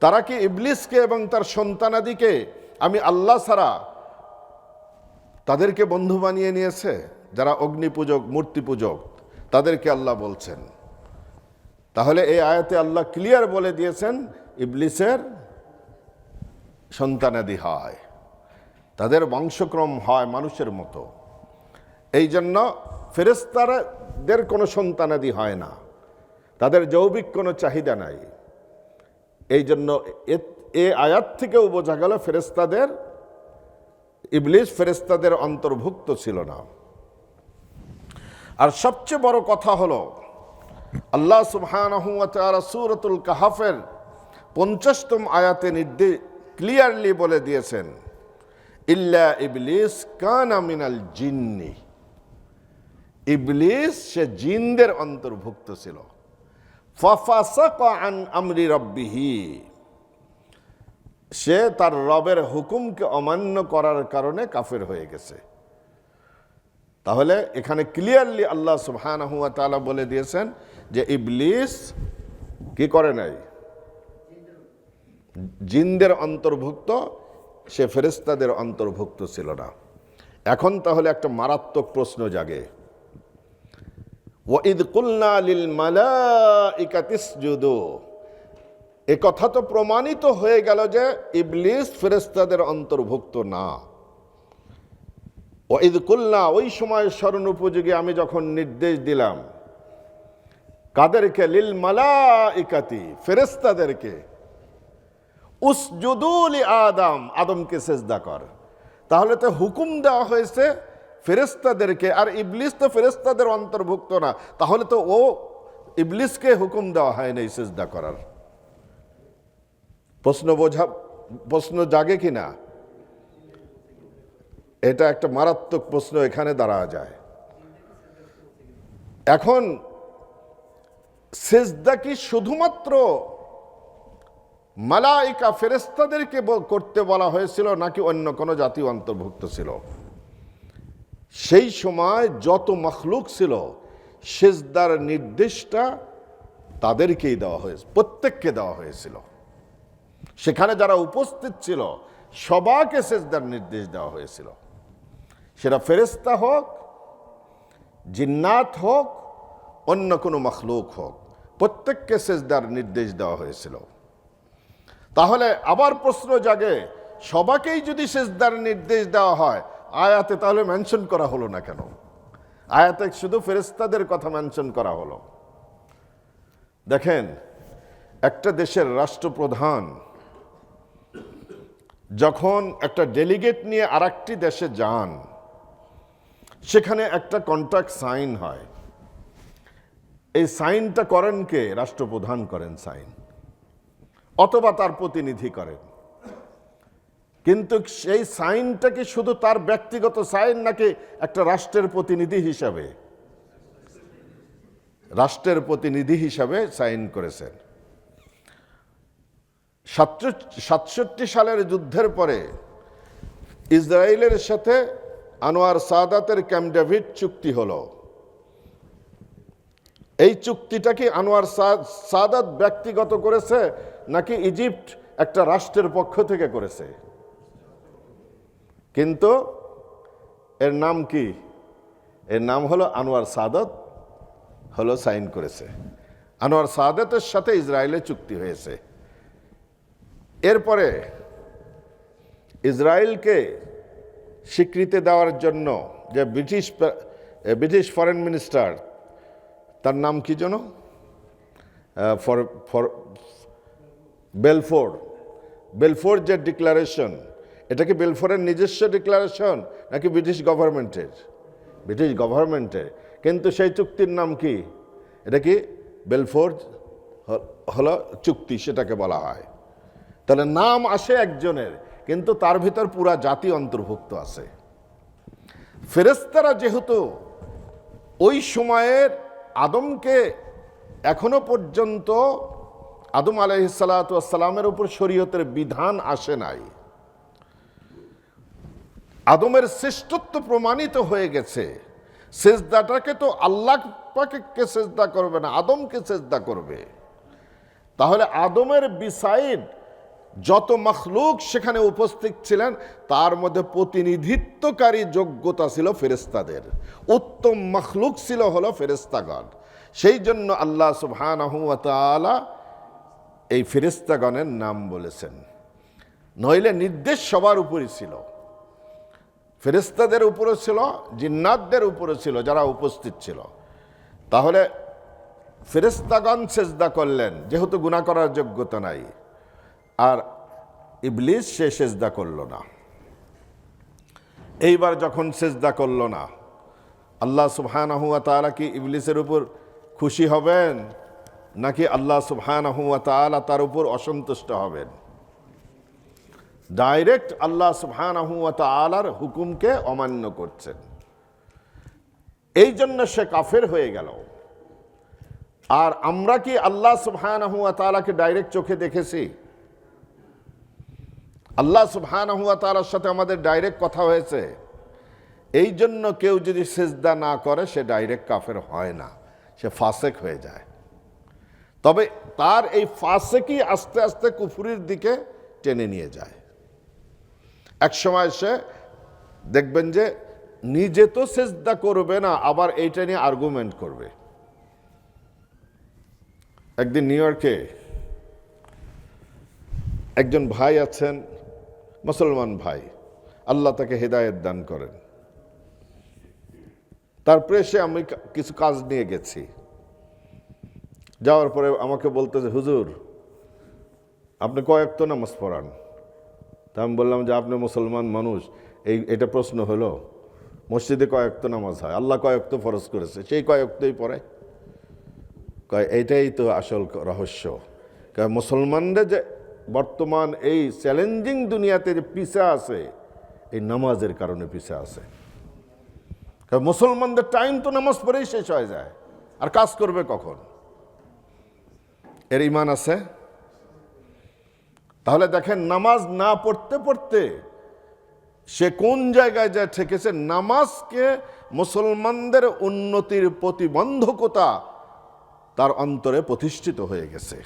তারা কি ইবলিসকে এবং তার সন্তানাদিকে আমি আল্লাহ ছাড়া তাদেরকে বন্ধু বানিয়ে নিয়েছে? যারা অগ্নি পূজক, মূর্তি পূজক, তাদেরকে আল্লাহ বলছেন। তাহলে এই আয়াতে আল্লাহ ক্লিয়ার বলে দিয়েছেন ইবলিসের সন্তানাদি হয়, তাদের বংশক্রম হয় মানুষের মতো। এই জন্য ফেরেশতাদের কোনো সন্তানাদি হয় না, তাদের যৌবিক কোনো চাহিদা নাই। এই জন্য এ আয়াত থেকেও বোঝা গেল ইবলিস ফেরেশতাদের অন্তর্ভুক্ত ছিল না। আর সবচেয়ে বড় কথা হলো আল্লাহ সুবহানাহু ওয়া তাআলা সূরাতুল কাহফের 50তম আয়াতে ক্লিয়ারলি বলে দিয়েছেন, ইল্লা ইবলিস কানা মিনাল জিন্নি। ইবলিস সে জিনদের অন্তর্ভুক্ত ছিল। ফাফাসাকা আন আমরি রাব্বিহি, সে তার রবের হুকুমকে অমান্য করার কারণে কাফের হয়ে গেছে। তাহলে এখানে ক্লিয়ারলি আল্লাহ সুবহানাহু ওয়া তাআলা বলে দিয়েছেন যে ইবলিস কি করে নাই, জিনদের অন্তর্ভুক্ত, সে ফেরেশতাদের অন্তর্ভুক্ত ছিল না। এখন তাহলে একটা মারাত্মক প্রশ্ন জাগে, ওয়াইদ কুলনা লিল মালাইকাতি ইসজুদু, এ কথা তো প্রমাণিত হয়ে গেল যে ইবলিস ফেরেশতাদের অন্তর্ভুক্ত না। ওয়াইদ কুলনা, ওই সময় স্মরণ উপযোগী আমি যখন নির্দেশ দিলাম, কাদেরকে? লিল মালাইকাতি, ফেরেশতাদেরকে, উসজুদু লি আদম, আদমকে সেজদা কর। তাহলে তো হুকুম দেওয়া হয়েছে ফেরেশতাদেরকে, আর ইবলিস তো ফেরেশতাদের অন্তর্ভুক্ত না, তাহলে তো ও ইবলিসকে হুকুম দেওয়া হয় নাই সেজদা করার। প্রশ্ন জাগে কিনা? এটা একটা মারাত্মক প্রশ্ন এখানে দাঁড়া যায়। এখন সেজদা কি শুধুমাত্র মালাইকা ফেরেশতাদেরকে করতে বলা হয়েছিল, নাকি অন্য কোনো জাতি অন্তর্ভুক্ত ছিল? সেই সময় যত মখলুক ছিল সেজদার নির্দেশটা তাদেরকেই দেওয়া হয়েছে, প্রত্যেককে দেওয়া হয়েছিল। সেখানে যারা উপস্থিত ছিল সবাইকে সেজদার নির্দেশ দেওয়া হয়েছিল, সেটা ফেরেশতা হোক, জিন্নাত হোক, অন্য কোনো মখলুক হোক, প্রত্যেককে সেজদার নির্দেশ দেওয়া হয়েছিল। তাহলে আবার প্রশ্ন জাগে, সবাইকেই যদি সেজদার নির্দেশ দেওয়া হয়, আয়াতে তাহলে মেনশন করা হলো না কেন? আয়াতে শুধু ফেরেশতাদের কথা মেনশন করা হলো। দেখেন, একটা দেশের রাষ্ট্রপ্রধান যখন একটা ডেলিগেট নিয়ে আরেকটি দেশে যান, সেখানে একটা কন্ট্রাক্ট সাইন হয়। এই সাইনটা করেন কে? রাষ্ট্রপ্রধান করেন সাইন, অথবা তার প্রতিনিধি করেন। কিন্তু সেই সাইনটা কি শুধু তার ব্যক্তিগত সাইন, নাকি একটা রাষ্ট্রের প্রতিনিধি হিসাবে? রাষ্ট্রের প্রতিনিধি হিসাবে সাইন করেছেন। 67 সালের যুদ্ধের পরে ইসরায়েলের সাথে আনোয়ার সাদাতের ক্যাম্প ডেভিড চুক্তি হলো। এই চুক্তিটা কি আনোয়ার সাদাত ব্যক্তিগত করেছে, নাকি ইজিপ্ট একটা রাষ্ট্রের পক্ষ থেকে করেছে? কিন্তু এর নাম কি? এর নাম হলো আনোয়ার সাদাত হলো সাইন করেছে। আনোয়ার সাদাতের সাথে ইসরায়েলের চুক্তি হয়েছে। এরপরে ইসরায়েলকে স্বীকৃতি দেওয়ার জন্য যে ব্রিটিশ ফরেন মিনিস্টার, তার নাম কি যেন, বেলফোর যে ডিক্লারেশন, এটা কি বেলফোরের নিজস্ব ডিক্লারেশন নাকি ব্রিটিশ গভর্নমেন্টের? ব্রিটিশ গভর্নমেন্টের। কিন্তু সেই চুক্তির নাম কি? এটা কি বেলফোর হলো চুক্তি, সেটাকে বলা হয়। তাহলে নাম আসে একজনের, কিন্তু তার ভিতর পুরা জাতি অন্তর্ভুক্ত আছে। ফেরেশতারা যেহেতু ওই সময়ের আদমকে, এখনো পর্যন্ত আদম আলাইহিসসালাতু ওয়াসসালামের উপর শরীয়তের বিধান আসে নাই, আদমের শ্রেষ্ঠত্ব প্রমাণিত হয়ে গেছে। সেজদাটাকে তো আল্লাহ পাককে সেজদা করবে না, আদমকে সেজদা করবে। তাহলে আদমের বিসাইড যত মখলুক সেখানে উপস্থিত ছিলেন, তার মধ্যে প্রতিনিধিত্বকারী যোগ্যতা ছিল ফেরেশতাদের। উত্তম মখলুক ছিল হলো ফেরেশতাগণ। সেই জন্য আল্লাহ সুবহানাহু ওয়া তাআলা এই ফেরেশতাগণের নাম বলেছেন। নইলে নির্দেশ সবার উপরই ছিল, ফেরেশতাদের উপরে ছিল, জিন্নাতদের উপরে ছিল, যারা উপস্থিত ছিল। তাহলে ফেরেশতাগণ সেজদা করলেন, যেহেতু গুনাহ করার যোগ্যতা নাই, আর ইবলিস সে সেজদা করল না। এইবার যখন সেজদা করল না, আল্লাহ সুবহানাহু ওয়া তাআলা কি ইবলিসের উপর খুশি হবেন, নাকি আল্লাহ সুবহানাহু ওয়া তাআলা তার উপর অসন্তুষ্ট হবেন? ডাইরেক্ট আল্লাহ সুবহানাহু ওয়া তাআলার হুকুমকে অমান্য করছেন। এই জন্য সে কাফের হয়ে গেল। আর আমরা কি আল্লাহ সুবহানাহু ওয়া তাআলাকে ডাইরেক্ট চোখে দেখেছি? আল্লাহ সুবহানাহু ওয়া তাআলার সাথে আমাদের ডাইরেক্ট কথা হয়েছে। এই জন্য কেউ যদি সিজদা না করে সে ডাইরেক্ট কাফের হয় না, সে ফাসেক হয়ে যায়। তবে তার এই ফাসেকই আস্তে আস্তে কুফরির দিকে টেনে নিয়ে যায়। এক সময় সে দেখবেন যে নিজে তো সিজদা করবে না, আবার এইটা নিয়ে আর্গুমেন্ট করবে। একদিন নিউ ইয়র্কে একজন ভাই আছেন, মুসলমান ভাই, আল্লাহ তাকে হেদায়েত দান করেন। তারপরে সে আমি কিছু কাজ নিয়ে গেছি, যাওয়ার পরে আমাকে বলতেছে, হুজুর আপনি কয়েক তো নামাজ পড়ান। তা আমি বললাম যে আপনি মুসলমান মানুষ, এটা প্রশ্ন হলো, মসজিদে কয়েক তো নামাজ হয়, আল্লাহ কয়েক তো ফরজ করেছে, সেই কয়েক তোই পড়ে। এইটাই তো আসল রহস্য। মুসলমানরা যে বর্তমান এই চ্যালেঞ্জিং দুনিয়াতে যে পিছা আছে, এই নামাজের কারণে পিছা আছে। মুসলমানদের টাইম তো নামাজ পড়েই শেষ হয়ে যায়, আর কাজ করবে কখন? এর ঈমান আছে? তাহলে দেখেন, নামাজ না পড়তে পড়তে সে কোন জায়গায় যায় ঠেকেছে। নামাজকে মুসলমানদের উন্নতির প্রতিবন্ধকতা তার অন্তরে প্রতিষ্ঠিত হয়ে গেছে।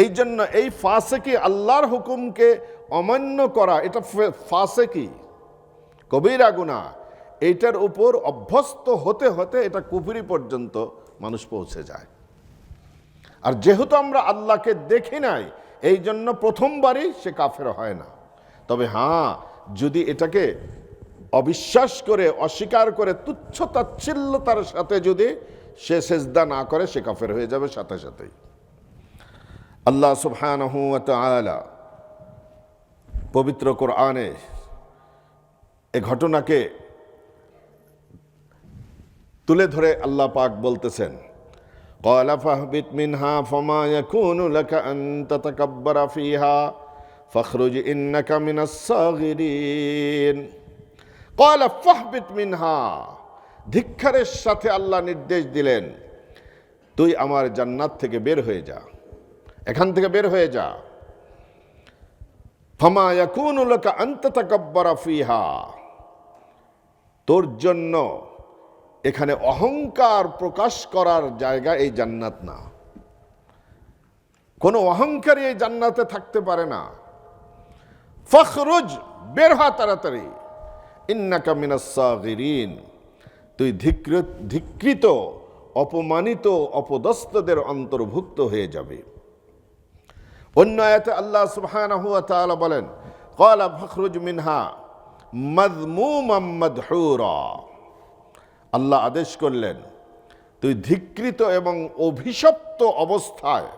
এই জন্য এই ফাসেকি, আল্লাহর হুকুমকে অমান্য করা, এটা ফাসেকি, কবিরা গুনাহ। এইটার উপর অভ্যস্ত হতে হতে এটা কুফরি পর্যন্ত মানুষ পৌঁছে যায়। আর যেহেতু আমরা আল্লাহকে দেখি নাই, এই জন্য প্রথমবারই সে কাফের হয় না। তবে হ্যাঁ, যদি এটাকে অবিশ্বাস করে, অস্বীকার করে, তুচ্ছ তাচ্ছিল্যতার সাথে যদি সে সেজদা না করে, সে কাফের হয়ে যাবে সাথে সাথেই। আল্লাহ সুবহানাহু ওয়া তাআলা পবিত্র কোরআনে এ ঘটনাকে তুলে ধরে আল্লাহ পাক বলতেছেন, قال فاهبط منها فما يكون لك أن تتكبر فيها فاخرج إنك من الصاغرين قال فاهبط منها। ধিক্কারের সাথে আল্লাহ নির্দেশ দিলেন, তুই আমার জান্নাত থেকে বের হয়ে যা, এখান থেকে বের হয়ে যা। ফামা ইয়াকুনু লাকা আন তাতাকাব্বারা ফিহা, তোর জন্য এখানে অহংকার প্রকাশ করার জায়গা এই জান্নাত না। কোনো অহংকারী এই জান্নাতে থাকতে পারে না। ফখরুজ, বের হ তাড়াতাড়ি। ইন্নাকা মিনাস সাগিরিন, তুই ধিক্কৃত, অপমানিত, অপদস্থদের অন্তর্ভুক্ত হয়ে যাবে। অন্য আয়াতে আল্লাহ সুবহানাহু ওয়া তাআলা বলেন, ক্বালা ফখরুজ মিনহা মাযমুমান মাদহুরা। আল্লাহ আদেশ করলেন, তুই ধিক্কৃত এবং অভিশপ্ত অবস্থায়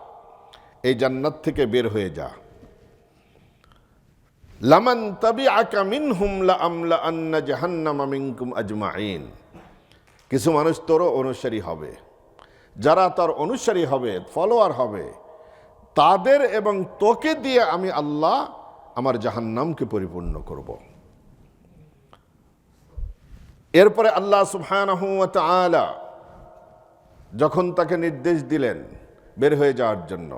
এই জান্নাত থেকে বের হয়ে যা। লামান তাবিআকা মিনহুম লাআমলাআন্না জাহান্নামা মিনকুম আজমাইন। কিছু মানুষ তোর অনুসারী হবে, যারা তার অনুসারী হবে, ফলোয়ার হবে, তাদের এবং তোকে দিয়ে আমি আল্লাহ আমার জাহান্নামকে পরিপূর্ণ করব। এরপরে আল্লাহ সুবহানাহু ওয়া তাআলা যখন তাকে নির্দেশ দিলেন বের হয়ে যাওয়ার জন্য,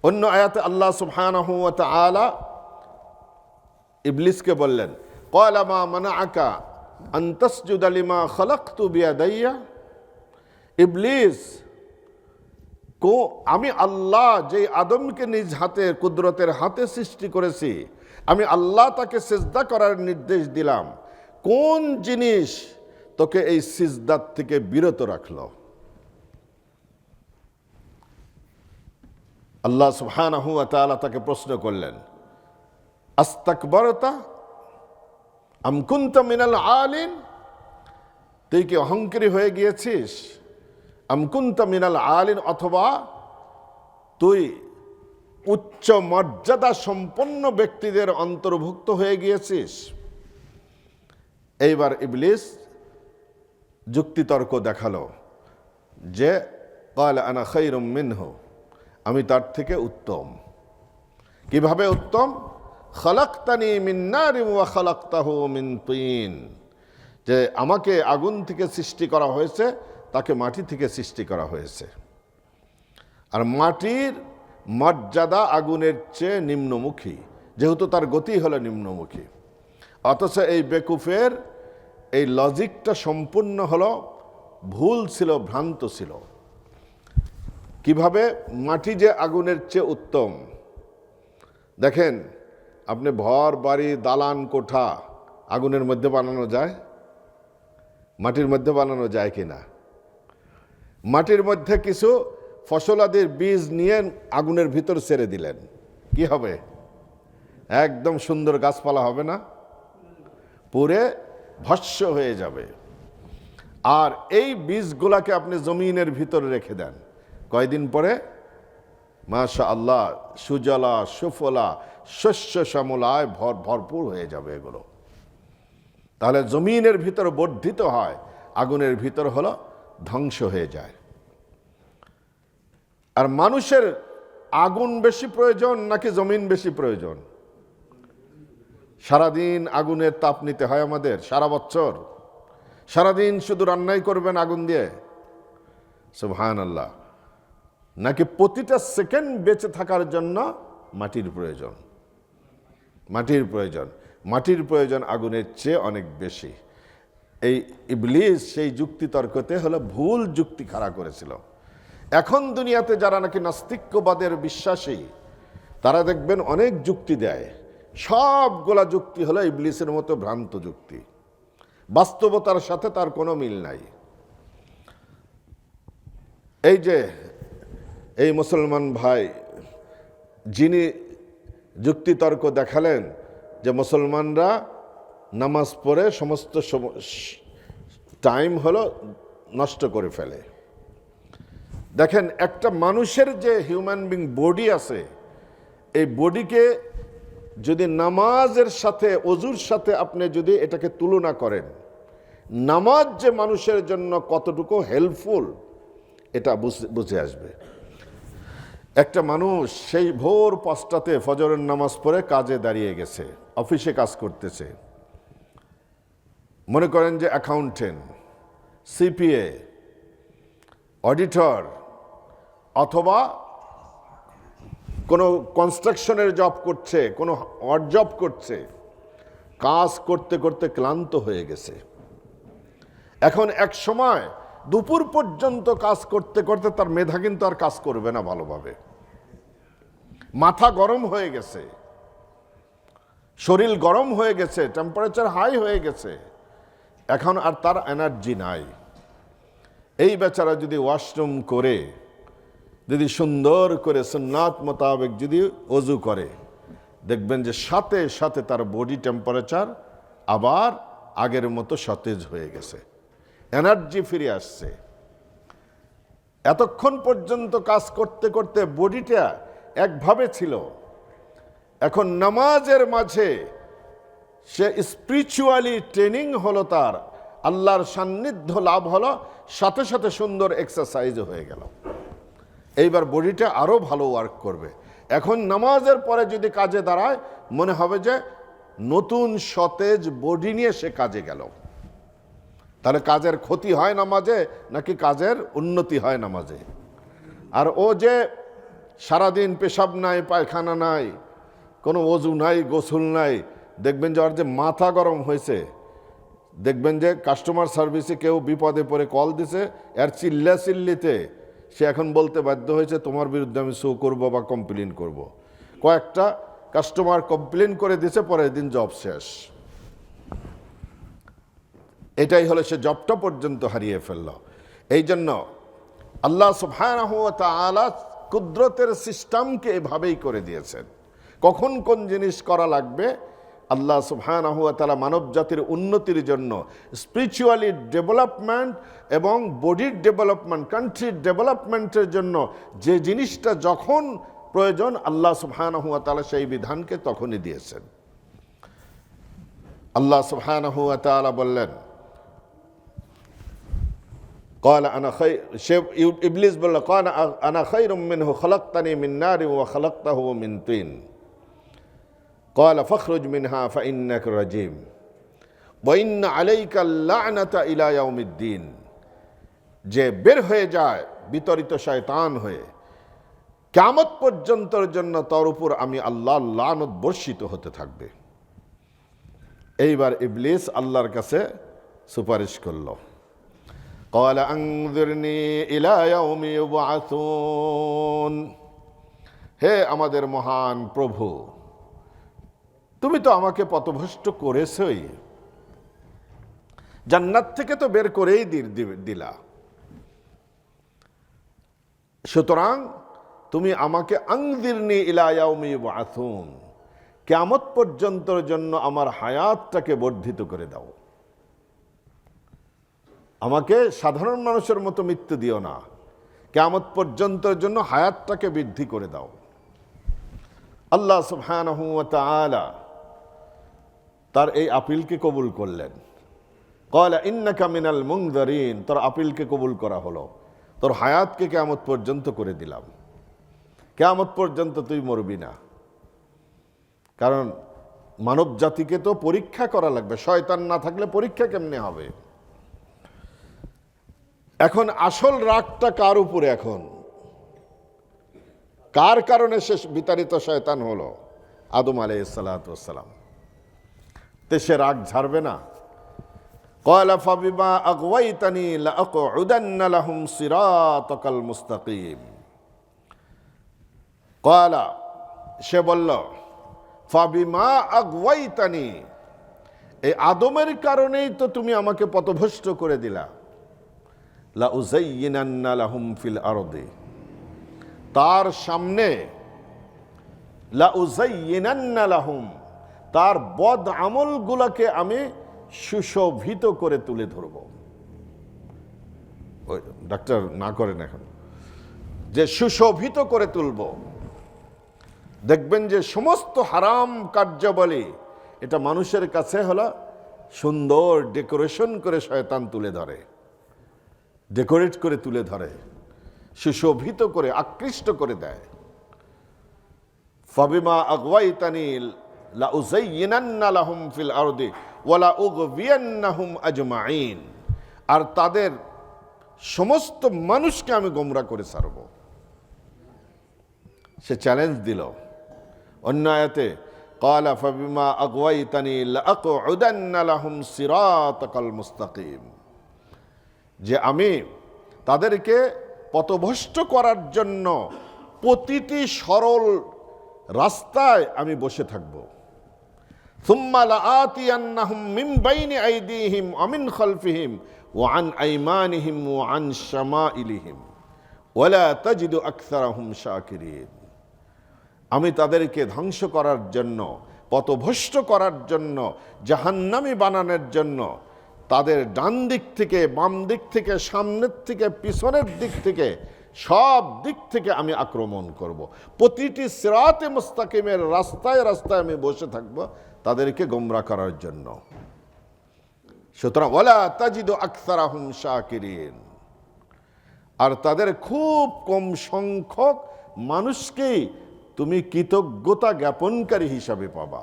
অন্য আয়াতে আল্লাহ সুবহানাহু ওয়া তাআলা ইবলিসকে বললেন, ক্বালা মা মানাআকা আন তাসজুদা লিমা খালাকতু বিয়াদাইয়া। ইবলিস, আমি আল্লাহ যে আদমকে নিজ হাতে, কুদরতের হাতে সৃষ্টি করেছি, আমি আল্লাহ তাকে সিজদা করার নির্দেশ দিলাম, কোন জিনিস তোকে এই সিজদার থেকে বিরত রাখলো? আল্লাহ সুবহানাহু ওয়া তাআলা তাকে প্রশ্ন করলেন, আস্তাকবারতা আম কুনতা মিনাল আলিন, তুই কি অহংকারী হয়ে গিয়েছিস? আম কুনতা মিনাল আলিন, অথবা তুই উচ্চ মর্যাদা সম্পন্ন ব্যক্তিদের অন্তর্ভুক্ত হয়ে গিয়েছিস? এইবার ইবলিস যুক্তিতর্ক দেখালো যে ক্বালা আনা খায়রুম মিনহু, আমি তার থেকে উত্তম। কিভাবে উত্তম? খালাকতানি মিন নারিন ওয়া খালাকতাহু মিন তিন, যে আমাকে আগুন থেকে সৃষ্টি করা হয়েছে, তাকে মাটি থেকে সৃষ্টি করা হয়েছে। আর মাটির মর্যাদা আগুনের চেয়ে নিম্নমুখী, যেহেতু তার গতি হলো নিম্নমুখী। অথচ এই বেকুফের এই লজিকটা সম্পূর্ণ হলো ভুল ছিল, ভ্রান্ত ছিল। কিভাবে? মাটি যে আগুনের চেয়ে উত্তম। দেখেন, আপনি ঘর বাড়ি দালান কোঠা আগুনের মধ্যে বানানো যায়? মাটির মধ্যে বানানো যায় কিনা? মাটির মধ্যে কিছু ফসলাদির বীজ নিয়ে আগুনের ভিতর ছেড়ে দিলেন, কি হবে? একদম সুন্দর গাছপালা হবে না? পুরে ভস্ম হয়ে যাবে। আর এই বীজগুলাকে আপনি জমিনের ভিতরে রেখে দেন, কয়দিন পরে মাশা আল্লাহ সুজলা সুফলা শস্য শ্যামলায় ভরপুর হয়ে যাবে এগুলো। তাহলে জমিনের ভিতর বর্ধিত হয়, আগুনের ভিতর হলো ধ্বংস হয়ে যায়। আর মানুষের আগুন বেশি প্রয়োজন নাকি জমিন বেশি প্রয়োজন? সারাদিন আগুনের তাপ নিতে হয় আমাদের, সারা বছর সারাদিন শুধু রান্নাই করবেন আগুন দিয়ে, সুবহানাল্লাহ। নাকি প্রতিটা সেকেন্ড বেঁচে থাকার জন্য মাটির প্রয়োজন? মাটির প্রয়োজন, মাটির প্রয়োজন আগুনের চেয়ে অনেক বেশি। এই ইবলিস সেই যুক্তি তর্কতে হলো ভুল যুক্তি খাড়া করেছিল। এখন দুনিয়াতে যারা নাকি নাস্তিক্যবাদের বিশ্বাসী, তারা দেখবেন অনেক যুক্তি দেয়, সবগুলা যুক্তি হলো ইবলিসের মতো ভ্রান্ত যুক্তি, বাস্তবতার সাথে তার কোনো মিল নাই। এই যে এই মুসলমান ভাই যিনি যুক্তিতর্ক দেখালেন যে মুসলমানরা নামাজ পড়ে সমস্ত টাইম হলো নষ্ট করে ফেলে। দেখেন, একটা মানুষের যে হিউম্যান বিং বডি আছে, এই বডিকে যদি নামাজের সাথে, অজুর সাথে আপনি যদি এটাকে তুলনা করেন, নামাজ যে মানুষের জন্য কতটুকু হেল্পফুল এটা বুঝে আসবে। একটা মানুষ সেই ভোর 5টাতে ফজরের নামাজ পড়ে কাজে দাঁড়িয়ে গেছে, অফিসে কাজ করতেছে, মনে করেন যে অ্যাকাউন্টেন্ট, সিপিএ, অডিটর, অথবা কোনো কনস্ট্রাকশনের জব করছে, কোনো অড জব করছে, কাজ করতে করতে ক্লান্ত হয়ে গেছে। এখন এক সময় দুপুর পর্যন্ত কাজ করতে করতে তার মেধা কিন্তু আর কাজ করবে না ভালোভাবে, মাথা গরম হয়ে গেছে, শরীর গরম হয়ে গেছে, টেম্পারেচার হাই হয়ে গেছে, এখন আর তার এনার্জি নাই। এই বেচারা যদি ওয়াশরুম করে, যদি সুন্দর করে সুন্নাত মোতাবেক যদি ওযু করে, দেখবেন যে সাথে সাথে তার বডি টেম্পারেচার আবার আগের মতো সতেজ হয়ে গেছে, এনার্জি ফিরে আসছে। এতক্ষণ পর্যন্ত কাজ করতে করতে বডিটা একভাবে ছিল, এখন নামাজের মাঝে সে স্পিরিচুয়ালি ট্রেনিং হলো, তার আল্লাহর সান্নিধ্য লাভ হলো, সাথে সাথে সুন্দর এক্সারসাইজ হয়ে গেল। এইবার বডিটা আরো ভালো ওয়ার্ক করবে। এখন নামাজের পরে যদি কাজে দাঁড়ায়, মনে হবে যে নতুন সতেজ বডি নিয়ে সে কাজে গেল। তাহলে কাজের ক্ষতি হয় নামাজে নাকি কাজের উন্নতি হয় নামাজে? আর ও যে সারাদিন পেশাব নাই, পায়খানা নাই, কোনো ওযু নাই, গোসল নাই, দেখবেন যে ওর যে মাথা গরম হয়েছে, দেখবেন যে কাস্টমার সার্ভিসে কেউ বিপদে পড়ে কল দিছে, এর চিল্লিতে সে এখন বলতে বাধ্য হয়েছে তোমার বিরুদ্ধে আমি শো করবো বা কমপ্লেন করব। কয়েকটা কাস্টমার কমপ্লেন করে দিছে, পরের দিন জব শেষ। এটাই হলো সে জবটা পর্যন্ত হারিয়ে ফেলল। এই জন্য আল্লাহ সুবহানাহু ওয়া তাআলা কুদরতের সিস্টেমকে এভাবেই করে দিয়েছেন। কখন কোন জিনিস করা লাগবে, আল্লাহ সুবহানাহু ওয়া তাআলা মানব জাতির উন্নতির জন্য, স্পিরিচুয়ালি ডেভেলপমেন্ট এবং বডির ডেভেলপমেন্ট, কান্ট্রির ডেভেলপমেন্টের জন্য যে জিনিসটা যখন প্রয়োজন, আল্লাহ সুবহানাহু ওয়া তাআলা সেই বিধানকে তখনই দিয়েছেন। আল্লাহ সুবহানাহু ওয়া তাআলা বললেন, قال أنا خير إبليس বলল قال أنا خير منه خلقتني من نار وخلقته من طين قال فاخرج منها فإنك رجيم ওয়া ইন্না আলাইকা লা'নাতা ইলা ইয়াউমিদ্দিন, যে বের হয়ে যায় বিতরিত শয়তান হয়ে, কিয়ামত পর্যন্তের জন্য তার উপর আমি আল্লাহর লানত বর্ষিত হতে থাকবে। এইবার ইবলিস আল্লাহর কাছে সুপারিশ করল, ক্বালা আনযিরনি ইলা ইয়াউমি ইউবআসুন, হে আমাদের মহান প্রভু, তুমি তো আমাকে পথভ্রষ্ট করেছই, জান্নাত থেকে তো বের করেই দিলা, সুতরাং তুমি আমাকে আনযিরনি ইলা ইয়াউমি ইউবআসুন, কিয়ামত পর্যন্তের জন্য আমার হায়াতটাকে বর্ধিত করে দাও, আমাকে সাধারণ মানুষের মতো মৃত্যু দিও না, কিয়ামত পর্যন্তের জন্য হায়াতটাকে বৃদ্ধি করে দাও। আল্লাহ সুবহানাহু ওয়া তাআলা তার এই আপিলকে কবুল করলেন। ক্বালা ইন্নাকা মিনাল মুনযারিন, তোর আপিলকে কবুল করা হলো, তোর হায়াতকে কিয়ামত পর্যন্ত করে দিলাম, কিয়ামত পর্যন্ত তুই মরবি না। কারণ মানব জাতিকে তো পরীক্ষা করা লাগবে, শয়তান না থাকলে পরীক্ষা কেমনে হবে? এখন আসল রাগটা কার উপরে? এখন কার কারণে সে বিতাড়িত শয়তান হলো? আদম আলাইহিস সালাতু ওয়াস সালাম। তে সে রাগ ঝাড়বে না। ক্বালা ফাবিমা আগওয়াইতানি লাআকউদান্না লাহুম সিরাতাকাল মুস্তাকিম। ক্বালা, সে বলল, ফাবিমা আগওয়াইতানি, এই আদমের কারণেই তো তুমি আমাকে পথভ্রষ্ট করে দিলা। লাউযায়্যিনান্না লাহুম ফিল আরদি, তার সামনে, লাউযায়্যিনান্না লাহুম, তার বদ আমলগুলোকে আমি সুশোভিত করে তুলে ধরব। ওই ডাক্তার না করেন এখন, যে সুশোভিত করে তুলব। দেখবেন যে সমস্ত হারাম কার্যাবলী এটা মানুষের কাছে হলো সুন্দর ডেকোরেশন করে শয়তান তুলে ধরে, ডেকোরেট করে তুলে ধরে, সুশোভিত করে আকৃষ্ট করে দেয়। ফাবিমা আগওয়াইতানি লাউযায়্যিনান্না লাহুম ফিল আরদি ওয়া লাউগবিয়ান্নাহুম আজমাইন, আর তাদের সমস্ত মানুষকে আমি গোমরাহ করে ছাড়ব। সে চ্যালেঞ্জ দিল অন্য আয়াতে, ক্বালা ফাবিমা আগওয়াইতানি লাআকউদান্না লাহুম সিরাতাকাল মুস্তাকিম, যে আমি তাদেরকে পথভ্রষ্ট করার জন্য প্রতিটি সরল রাস্তায় আমি বসে থাকব। সুম্মা লাআতিয়ান্নাহুম মিন বাইনি আইদিহিম ওয়া মিন খালফিহিম ওয়া আন আইমানিহিম ওয়া আন শামাইলিহিম ওয়া লা তাজিদু আকসারাহুম শাকিরিন, আমি তাদেরকে ধ্বংস করার জন্য, পথভ্রষ্ট করার জন্য, জাহান্নামী বানানোর জন্য তাদের ডান দিক থেকে, বাম দিক থেকে, সামনের থেকে, পিছনের দিক থেকে, সব দিক থেকে আমি আক্রমণ করব। প্রতিটি সিরাতে মুস্তাকিমের রাস্তায় রাস্তায় আমি বসে থাকব তাদেরকে গোমরাহ করার জন্য। সুতরাং ওয়ালা তাজিদু আকসারাহুম শাকিরিন, আর তাদের খুব কম সংখ্যক মানুষকেই তুমি কৃতজ্ঞতা জ্ঞাপনকারী হিসাবে পাবা।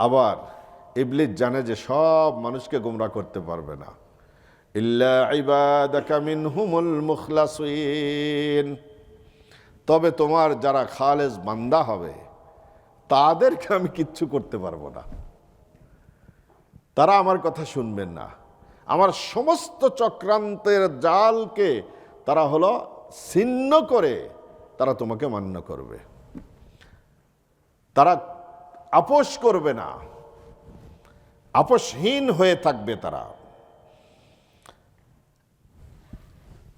আবার ইবলিস জানে যে সব মানুষকে গোমরাহ করতে পারবে না। ইল্লা ইবাদাকা মিনহুমুল মুখলাসিন, তবে তোমার যারা খালেস বান্দা হবে তাদেরকে আমি কিচ্ছু করতে পারবো না, তারা আমার কথা শুনবেন না। আমার সমস্ত চক্রান্তের জালকে তারা হলো ছিন্ন করে তারা তোমাকে মান্য করবে, তারা আপোষ করবে না, আপোষহীন হয়ে থাকবে তারা।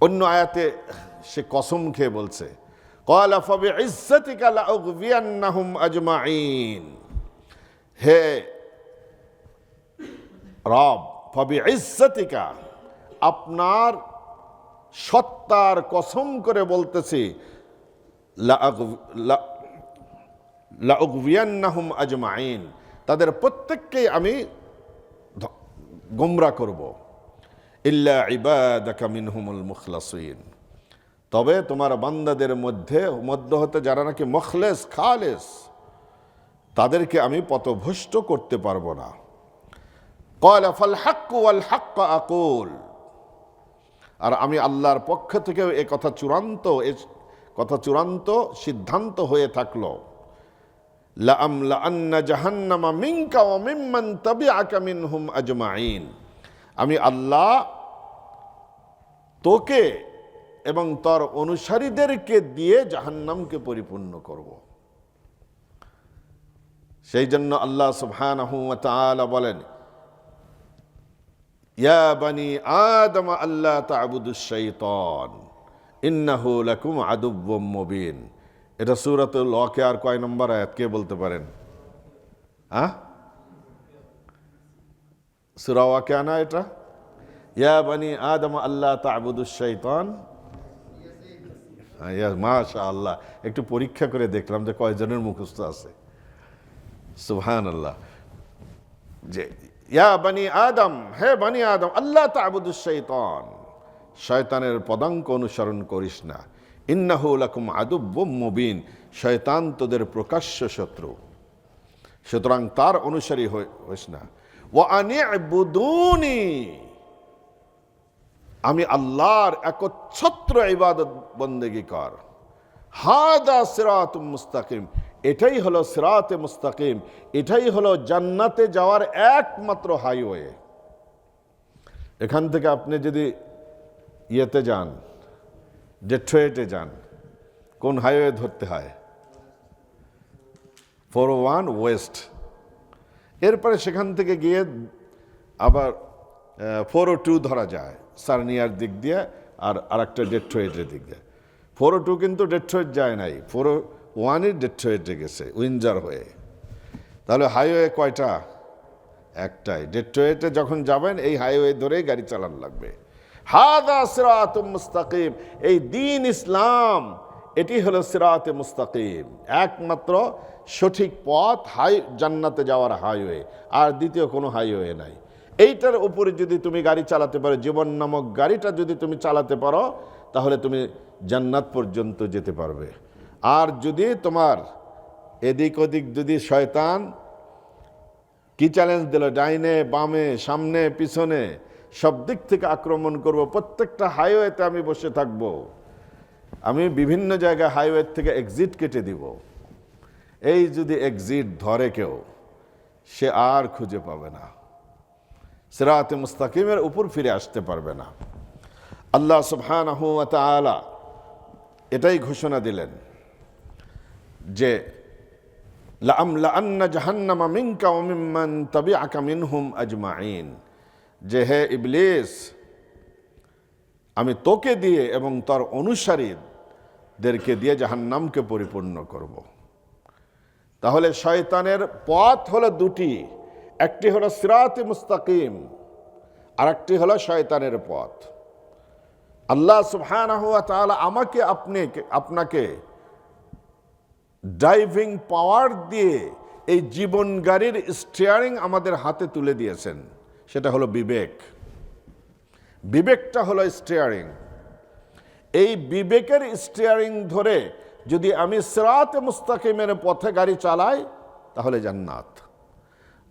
অন্য আয়াতে সে কসম খেয়ে বলছে, ক্বালা ফাবিইজ্জাতিকা লাউগবিয়ান্নাহুম আজমাইন, হে রব, ফাবিইজ্জাতিকা, আপনার সত্তার কসম করে বলতেছি, লাউগবিয়ান্নাহুম আজমাইন, তাদের প্রত্যেককেই আমি গোমরাহ করব। ইল্লা ইবাদাকা মিনহুমুল মুখলাসিন, তবে তোমার বান্দাদের মধ্য হতে যারা নাকি মুখলেস, খালেস, তাদেরকে আমি পথভ্রষ্ট করতে পারবো না। ক্বালা ফাল হাক্কু ওয়াল হাক্কা আকুল। আর আমি আল্লাহর পক্ষ থেকেও এ কথা চূড়ান্ত সিদ্ধান্ত হয়ে থাকলো, লাআমলাআন্না জাহান্নামা মিনকা ওয়া মিম্মান তাবিআকা মিনহুম আজমাইন। আমি আল্লাহ তোকে এবং তোর অনুসারীদেরকে দিয়ে জাহান্নামকে পরিপূর্ণ করব। সেই জন্য আল্লাহ সুবহানাহু ওয়া তাআলা বলেন, ইয়া বানি আদম আল্লা তা'বুদুশ শাইতান ইন্নাহু লাকুম আদুউম মুবিন। এটা সূরাতুল ওয়াকিয়ার কয় নম্বর আয়াত, কে বলতে পারেন? সূরা ওয়াকিয়া না এটা? ইয়া বানি আদম আল্লা তা'বুদুশ শাইতান। মাশাআল্লাহ, একটু পরীক্ষা করে দেখলাম যে কয়জনের মুখস্থ আছে। সুবহানাল্লাহ। যে ইয়া বানি আদম, হে বানি আদম, আল্লাহ তা'বুদুশ শাইতান, শয়তানের পদাঙ্ক অনুসরণ করিস না। ইন্নাহু লাকুম আদুউম মুবিন, শয়তান তোদের প্রকাশ্য শত্রু, সুতরাং তার অনুসারী হইস না। ওয়া আনি'বুদুনি, আমি আল্লাহর একচ্ছত্র ইবাদত বন্দেগী কর। হাদা সিরাতুম মুস্তাকিম, এটাই হলো সিরাতে মুস্তাকিম, এটাই হলো জান্নাতে যাওয়ার একমাত্র হাইওয়ে। এখান থেকে আপনি যদি ইয়েতে যান, ডেট্রয়েটে যান, কোন হাইওয়ে ধরতে হয়? 401 ওয়েস্ট। এরপরে সেখান থেকে গিয়ে আবার 402 ধরা যায় সার্নিয়ার দিক দিয়ে, আর আরেকটা ডেট্রয়েটের দিক দিয়ে। 402 কিন্তু ডেট্রয়েট যায় নাই, 401ই ডেট্রয়েটে গেছে উইন্জার হয়ে। তাহলে হাইওয়ে কয়টা? একটাই। ডেট্রয়েটে যখন যাবেন এই হাইওয়ে ধরেই গাড়ি চালান লাগবে। হাদা সিরাতুম মুস্তাকিম, এই দ্বীন ইসলাম, এটি হলো সিরাতে মুস্তাকিম, একমাত্র সঠিক পথ, জান্নাতে যাওয়ার হাইওয়ে। আর দ্বিতীয় কোনো হাইওয়ে নাই। এইটার উপরে যদি তুমি গাড়ি চালাতে পারো, জীবন নামক গাড়িটা যদি তুমি চালাতে পারো, তাহলে তুমি জান্নাত পর্যন্ত যেতে পারবে। আর যদি তোমার এদিক ওদিক যদি শয়তান কি চ্যালেঞ্জ দিল, ডাইনে বামে সামনে পিছনে সব দিক থেকে আক্রমণ করব, প্রত্যেকটা হাইওয়েতে আমি বসে থাকব, আমি বিভিন্ন জায়গায় হাইওয়ে থেকে এক্সিট কেটে দিব, এই যদি এক্সিট ধরে কেউ, সে আর খুঁজে পাবে না, সিরাতে মুস্তাকিমের উপর ফিরে আসতে পারবে না। আল্লাহ সুবহানাহু ওয়া তাআলা এটাই ঘোষণা দিলেন যে লাআমলাআন্না জাহান্নামা মিনকা ওয়া মিম্মান তাবিআকা মিনহুম আজমাইন, যে হে ইবলিস, আমি তোকে দিয়ে এবং তার অনুসারীদেরকে দিয়ে জাহান্নামকে পরিপূর্ণ করব। তাহলে শয়তানের পথ হলো দুটি, একটি হলো সিরাতে মুস্তাকিম, আর একটি হলো শয়তানের পথ। আল্লাহ সুবহানাহু ওয়া তাআলা আমাকে আপনাকে ড্রাইভিং পাওয়ার দিয়ে এই জীবন গাড়ির স্টিয়ারিং আমাদের হাতে তুলে দিয়েছেন, সেটা হলো বিবেক। বিবেকটা হলো স্টিয়ারিং। এই বিবেকের স্টিয়ারিং ধরে যদি আমি সিরাতে মুস্তাকিমের পথে গাড়ি চালাই, তাহলে জান্নাত।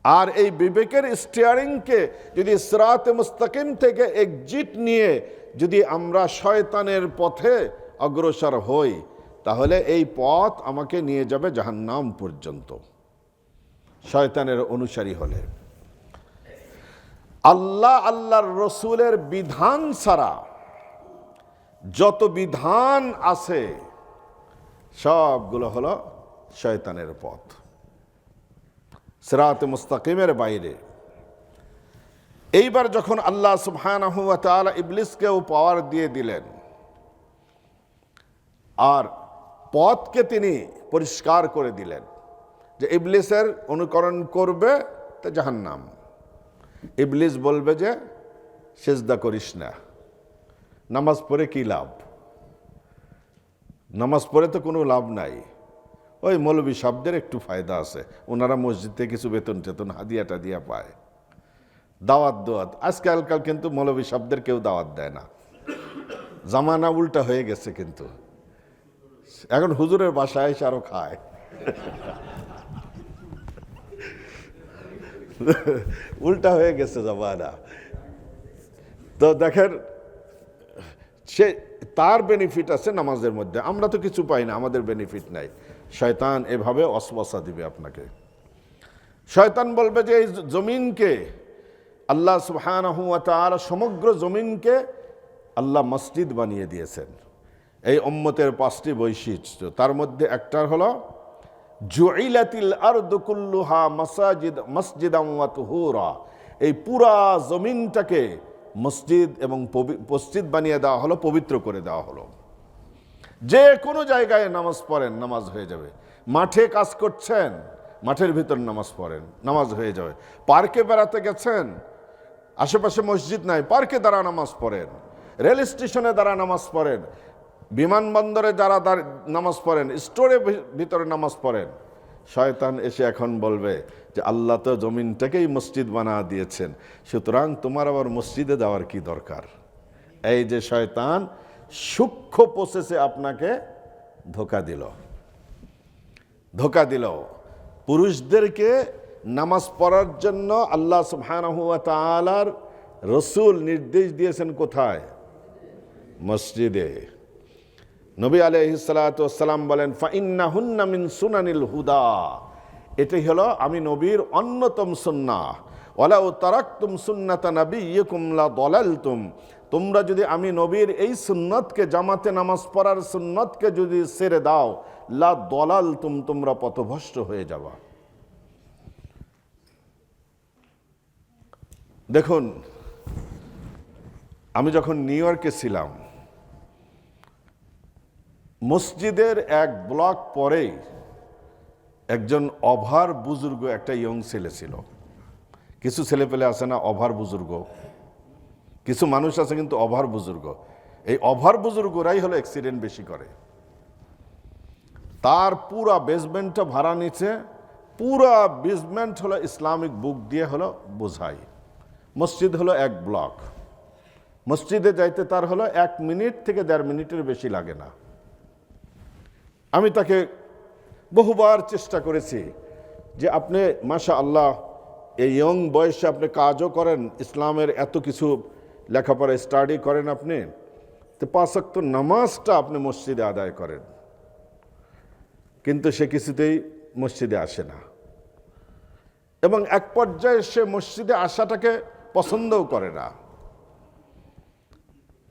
আর এই বিবেকের স্টিয়ারিংকে যদি সিরাতে মুস্তাকিম থেকে এক্সিট নিয়ে যদি আমরা শয়তানের পথে অগ্রসর হই, তাহলে এই পথ আমাকে নিয়ে যাবে জাহান্নাম পর্যন্ত, শয়তানের অনুসারী হলে। আল্লাহর রসুলের বিধান ছাড়া যত বিধান আছে সবগুলো হলো শয়তানের পথ, সিরাতে মুস্তাকিমের বাইরে। এইবার যখন আল্লাহ সুবহানাহু ওয়া তাআলা ইবলিসকেও পাওয়ার দিয়ে দিলেন, আর পথকে তিনি পরিষ্কার করে দিলেন যে ইবলিসের অনুকরণ করবে তো জাহান্নাম। ইবলিস বলবে যে সিজদা করিস না, নামাজ পড়ে কি লাভ, নামাজ পড়ে তো কোনো লাভ নাই, ওই মৌলবী সাহেবদের একটু ফায়দা আছে, ওনারা মসজিদে কিছু বেতন টেতন হাদিয়া টাদিয়া পায়, দাওয়াত। আজকালকাল কিন্তু মৌলবী সাহেবদের কেউ দাওয়াত দেয় না, জামানা উল্টা হয়ে গেছে। কিন্তু এখন হুজুরের বাসায় এসে আরো খায়। উল্টা হয়ে গেছে জমানা। তো দেখেন, সে তার বেনিফিট আছে নামাজের মধ্যে, আমরা তো কিছু পাই না, আমাদের বেনিফিট নাই। শয়তান এভাবে ওয়াসওয়াসা দিবে আপনাকে। শয়তান বলবে যে এই জমিনকে আল্লাহ সুবহানাহু ওয়া তাআলা, সমগ্র জমিনকে আল্লাহ মসজিদ বানিয়ে দিয়েছেন। এই উম্মতের 5টি বৈশিষ্ট্য, তার মধ্যে একটা হলো জুইলাতিল আরদু কুল্লুহা মাসজিদান ওয়া তুহুরা, এই পুরা জমিনটাকে মসজিদ এবং মসজিদ বানিয়ে দেওয়া হলো, পবিত্র করে দেওয়া হলো। যে কোনো জায়গায় নামাজ পড়েন, নামাজ হয়ে যাবে। মাঠে কাজ করছেন, মাঠের ভিতর নামাজ পড়েন, নামাজ হয়ে যাবে। পার্কে বেড়াতে গেছেন, আশেপাশে মসজিদ নাই, পার্কে দ্বারা নামাজ পড়েন। রেল স্টেশনে দ্বারা নামাজ পড়েন, বিমানবন্দরে যারা নামাজ পড়েন, স্টোরের ভিতরে নামাজ পড়েন। শয়তান এসে এখন বলবে যে আল্লাহ তো জমিনটাকেই মসজিদ বানা দিয়েছেন, সুতরাং তোমার আবার মসজিদে যাওয়ার কি দরকার। এই যে শয়তান সূক্ষ্ম প্রসেসে আপনাকে ধোঁকা দিল। পুরুষদেরকে নামাজ পড়ার জন্য আল্লাহ সুবহানাহু ওয়া তাআলার রাসূল নির্দেশ দিয়েছেন কোথায়? মসজিদে। নবী আলাইহিস সালাতু ওয়াস সালাম বলেন, ফাইন্নাহুন্না মিন সুনানিল হুদা, এটাই হলো আমি নবীর অন্যতম সুন্নাহ। ওয়ালাউ তারাকতুম সুন্নাতা নাবিয়্যিকুম লা দালালতুম, তোমরা যদি আমি নবীর এই সুন্নতকে, জামাতে নামাজ পড়ার সুন্নতকে যদি ছেড়ে দাও, লা দালালতুম, তোমরা পথভ্রষ্ট হয়ে যাবা। দেখুন, আমি যখন নিউ ইয়র্কে ছিলাম, মসজিদের এক ব্লক পরেই একজন ওভার বুজুর্গ একটা ইয়ং ছেলে ছিল। কিছু ছেলে পেলে আছে না ওভার বুজুর্গ, কিছু মানুষ আছে কিন্তু ওভার বুজুর্গ। এই ওভার বুজুর্গরাই হলো অ্যাক্সিডেন্ট বেশি করে। তার পুরা বেসমেন্টটা ভাড়া নিচ্ছে, পুরা বেসমেন্ট হলো ইসলামিক বুক দিয়ে হলো বোঝাই। মসজিদ হলো এক ব্লক, মসজিদে যাইতে তার হলো 1 মিনিট থেকে 1.5 মিনিটের বেশি লাগে না। আমি তাকে বহুবার চেষ্টা করেছি যে আপনি মাশাআল্লাহ এই ইয়ং বয়সে আপনি কাজও করেন, ইসলামের এত কিছু লেখাপড়া স্টাডি করেন, আপনি তো 5 ওয়াক্ত নামাজটা আপনি মসজিদে আদায় করেন। কিন্তু সে কিছুতেই মসজিদে আসে না, এবং এক পর্যায়ে সে মসজিদে আসাটাকে পছন্দও করে না।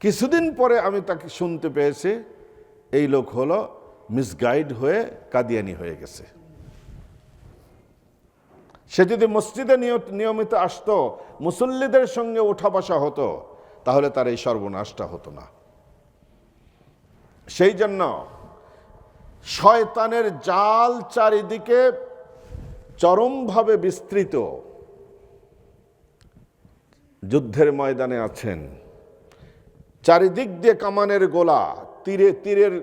কিছুদিন পরে আমি তাকে শুনতে পেয়েছি এই লোক হলো মিসগাইড হয়ে কাদিয়ানি হয়ে গেছে। সে যদি মসজিদে নিয়মিত আসতো, মুসল্লিদের সঙ্গে ওঠা বসা হতো, তাহলে তার এই সর্বনাশটা হতো না। সেই জন্য শয়তানের জাল চারিদিকে চরমভাবে বিস্তৃত। যুদ্ধের ময়দানে আছেন, চারিদিক দিয়ে কামানের গোলা, তীরের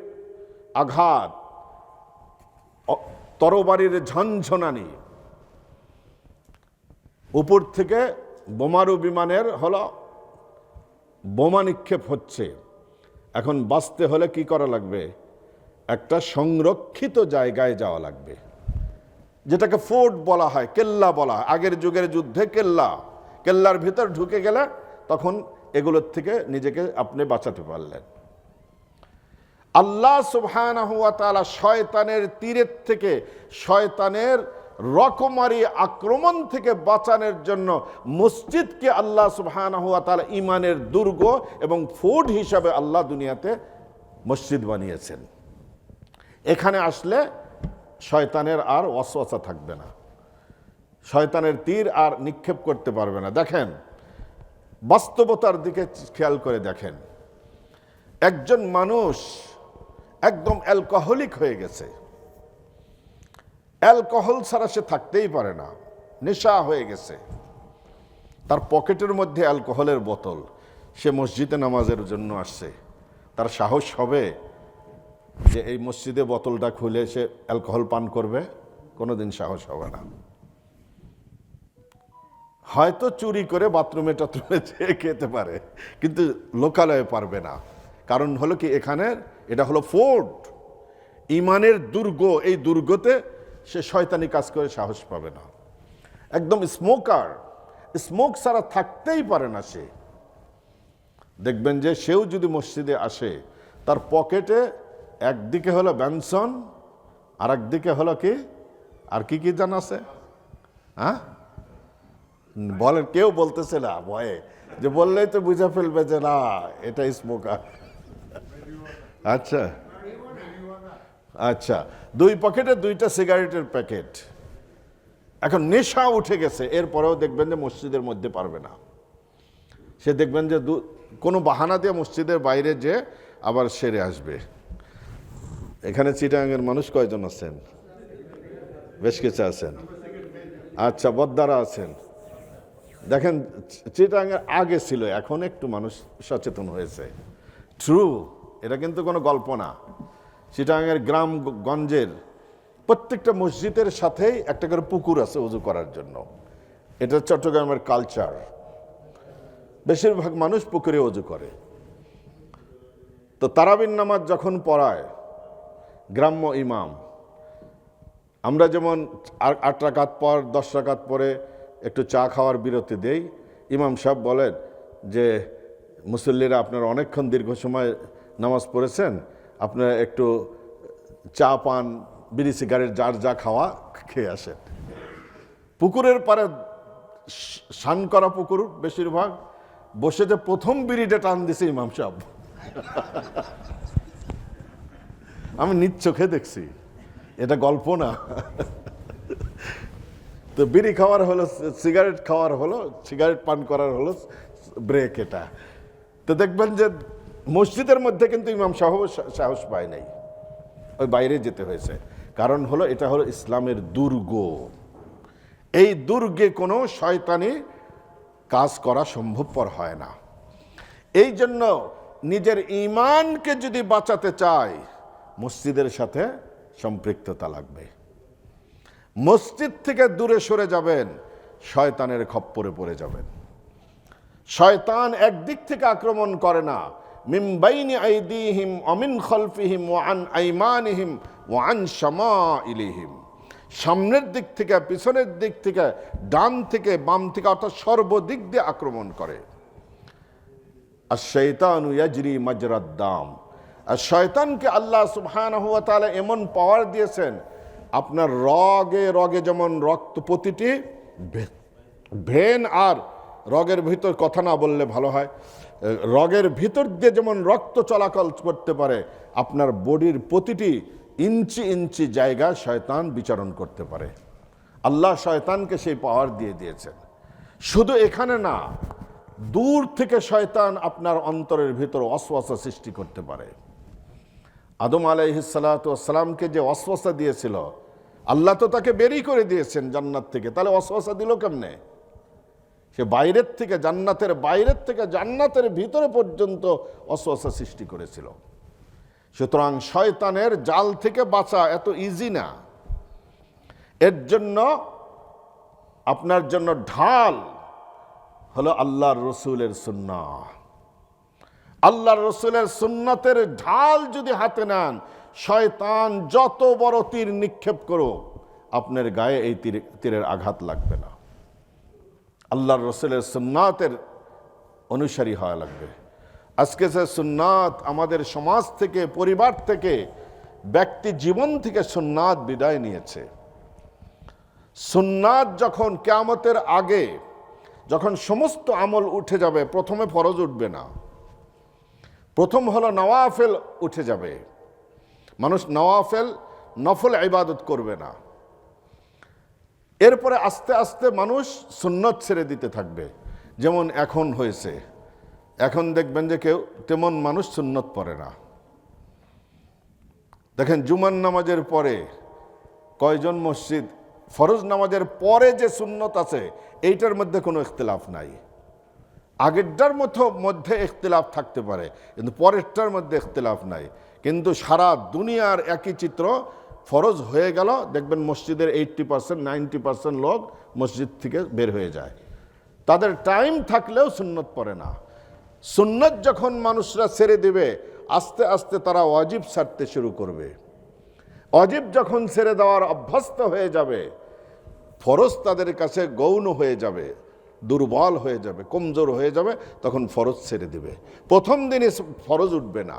আঘাত, তরবারির ঝনঝনানি, উপর থেকে বোমারু বিমানের হলো বোমা নিক্ষেপ হচ্ছে। এখন বাঁচতে হলে কি করা লাগবে? একটা সংরক্ষিত জায়গায় যাওয়া লাগবে, যেটাকে ফোর্ট বলা হয়, কেল্লা বলা হয়। আগের যুগের যুদ্ধে কেল্লার ভিতর ঢুকে গেলে তখন এগুলোর থেকে নিজেকে আপনি বাঁচাতে পারলেন। আল্লাহ সুবহানাহু ওয়া তাআলা শয়তানের তীরের থেকে, শয়তানের রকমারি আক্রমণ থেকে বাঁচানোর জন্য মসজিদকে আল্লাহ সুবহানাহু ওয়া তাআলা ঈমানের দুর্গ এবং ফোর্ট হিসাবে আল্লাহ দুনিয়াতে মসজিদ বানিয়েছেন। এখানে আসলে শয়তানের আর ওয়াসওয়াসা থাকবে না, শয়তানের তীর আর নিক্ষেপ করতে পারবে না। দেখেন, বাস্তবতার দিকে খেয়াল করে দেখেন, একজন মানুষ একদম অ্যালকোহলিক হয়ে গেছে, অ্যালকোহল ছাড়া সে থাকতেই পারে না, নেশা হয়ে গেছে, তার পকেটের মধ্যে অ্যালকোহলের বোতল, সে মসজিদে নামাজের জন্য আসছে। তার সাহস হবে যে এই মসজিদে বোতলটা খুলে সে অ্যালকোহল পান করবে? কোনোদিন সাহস হবে না। হয়তো চুরি করে বাথরুমে টাথরুমে যেয়ে খেতে পারে, কিন্তু লোকালয়ে পারবে না। কারণ হলো কি, এটা হলো ফোর্ট, ঈমানের দুর্গ। এই দুর্গতে সে শয়তানি কাজ করে সাহস পাবে না। একদম স্মোকার, স্মোক ছাড়া থাকতেই পারে না সে। দেখবেন যে সেও যদি মসজিদে আসে, তার পকেটে একদিকে হলো বেনসন, আর একদিকে হলো কি, আর কি কি জানা আছে? হ্যাঁ বলেন, কেউ বলতেছে না ভয়ে, যে বললেই তো বুঝে ফেলবে যে না এটা স্মোকার। আচ্ছা আচ্ছা, দুই পকেটে দুইটা সিগারেটের প্যাকেট। এখন নেশা উঠে গেছে, এরপরেও দেখবেন যে মসজিদের মধ্যে পারবে না। সে দেখবেন যে কোনো বাহানা দিয়ে মসজিদের বাইরে যে আবার সেরে আসবে। এখানে চিটাগাংয়ের মানুষ কয়জন আছেন? বেশ কিছু আছেন। আচ্ছা, বদ্দারা আছেন। দেখেন, চিটাগাংয়ের আগে ছিল, এখন একটু মানুষ সচেতন হয়েছে। ট্রু, এটা কিন্তু কোনো গল্প না। চিটাগাংয়ের গ্রামগঞ্জের প্রত্যেকটা মসজিদের সাথেই একটা করে পুকুর আছে উজু করার জন্য। এটা চট্টগ্রামের কালচার। বেশিরভাগ মানুষ পুকুরে উজু করে। তো তারাবির নামাজ যখন পড়ায় গ্রাম্য ইমাম, আমরা যেমন 8 রাকাত পর 10 রাকাত পরে একটু চা খাওয়ার বিরতি দেই, ইমাম সাহেব বলেন যে মুসল্লিরা আপনারা অনেকক্ষণ দীর্ঘ সময় নামাজ পড়েছেন, আপনারা একটু চা পান, বিড়ি সিগারেট যার যা খাওয়া খেয়ে আসেন। পুকুরের পারে শান করা পুকুর, বেশিরভাগ বসে যে প্রথম বিড়িটা টান দিছে ইমাম সাহেব। আমি নিজ চোখে দেখছি, এটা গল্প না। তো বিড়ি খাওয়ার হলো, সিগারেট খাওয়ার হলো, সিগারেট পান করার হলো ব্রেক এটা। তো দেখবেন যে মসজিদের মধ্যে কিন্তু ইমাম সাহস পায় নাই, ওই বাইরে যেতে হয়েছে। কারণ হলো এটা হলো ইসলামের দুর্গ। এই দুর্গে কোনো শয়তানি কাজ করা সম্ভবপর হয় না। এই জন্য নিজের ঈমানকে যদি বাঁচাতে চায়, মসজিদের সাথে সম্পৃক্ততা লাগবে। মসজিদ থেকে দূরে সরে যাবেন, শয়তানের খপ্পরে পড়ে যাবেন। শয়তান একদিক থেকে আক্রমণ করে না, মিন বাইনি আইদিহিম ওয়া মিন খালফিহিম ওয়া আন আইমানিহিম ওয়া আন শামাইলিহিম। সামনের দিক থেকে, পিছনের দিক থেকে, ডান থেকে, বাম থেকে, অর্থাৎ সর্বদিক দিয়ে আক্রমণ করে। আর শয়তানু ইয়াজরি মাজরাদ দাম। আর শয়তানকে আল্লাহ সুবহানাহু ওয়া তাআলা এমন পাওয়ার দিয়েছেন, আপনার রগে রগে যেমন রক্ত, প্রতিটি ভেন আর রগের ভিতর, কথা না বললে ভালো হয়, রগের ভিতর দিয়ে যেমন রক্ত চলাচল করতে পারে, আপনার বডির প্রতিটি ইঞ্চি ইঞ্চি জায়গা শয়তান বিচরণ করতে পারে। আল্লাহ শয়তানকে সেই পাওয়ার দিয়ে দিয়েছেন। শুধু এখানে না, দূর থেকে শয়তান আপনার অন্তরের ভিতর ওয়াসওয়াসা সৃষ্টি করতে পারে। আদম আলাইহিস সালাতু ওয়াস সালামকে যে ওয়াসওয়াসা দিয়েছিল, আল্লাহ তো তাকে বেরিয়ে করে দিয়েছেন জান্নাত থেকে, তাহলে ওয়াসওয়াসা দিল কেমনে? সে বাইরের থেকে, জান্নাতের বাইরের থেকে জান্নাতের ভিতরে পর্যন্ত ওয়াসওয়াসা সৃষ্টি করেছিল। সুতরাং শয়তানের জাল থেকে বাঁচা এত ইজি না। এর জন্য আপনার জন্য ঢাল হলো আল্লাহর রসুলের সুন্নাহ। আল্লাহর রসুলের সুন্নাতের ঢাল যদি হাতে নেন, শয়তান যত বড় তীর নিক্ষেপ করো, আপনার গায়ে এই তীরের আঘাত লাগবে না। আল্লাহর রসুলের সুন্নাতের অনুসারী হওয়া লাগবে। আজকে যে সুন্নাত আমাদের সমাজ থেকে, পরিবার থেকে, ব্যক্তি জীবন থেকে সুন্নাত বিদায় নিয়েছে। সুন্নাত যখন কিয়ামতের আগে, যখন সমস্ত আমল উঠে যাবে, প্রথমে ফরজ উঠবে না, প্রথম হলো নওয়াফেল উঠে যাবে। মানুষ নফল ইবাদত করবে না। এরপরে আস্তে আস্তে মানুষ সুন্নত ছেড়ে দিতে থাকবে। যেমন এখন হয়েছে, এখন দেখবেন যে কেউ তেমন মানুষ সুন্নত পড়ে না। দেখেন জুমার নামাজের পরে কয়জন মসজিদ, ফরজ নামাজের পরে যে সুন্নত আছে এইটার মধ্যে কোনো ইখতিলাফ নাই। আগেরটার মধ্যে ইখতিলাফ থাকতে পারে, কিন্তু পরেরটার মধ্যে ইখতিলাফ নাই। কিন্তু সারা দুনিয়ার একই চিত্র, ফরজ হয়ে গেল, দেখবেন মসজিদের 80% 90% লোক মসজিদ থেকে বের হয়ে যায়। তাদের টাইম থাকলেও সুন্নত পড়ে না। সুন্নত যখন মানুষরা ছেড়ে দেবে, আস্তে আস্তে তারা ওয়াজিব ছাড়তে শুরু করবে। ওয়াজিব যখন ছেড়ে দেওয়ার অভ্যস্ত হয়ে যাবে, ফরজ তাদের কাছে গৌণ হয়ে যাবে, দুর্বল হয়ে যাবে, কমজোর হয়ে যাবে, তখন ফরজ ছেড়ে দিবে। প্রথম দিনে ফরজ উঠবে না,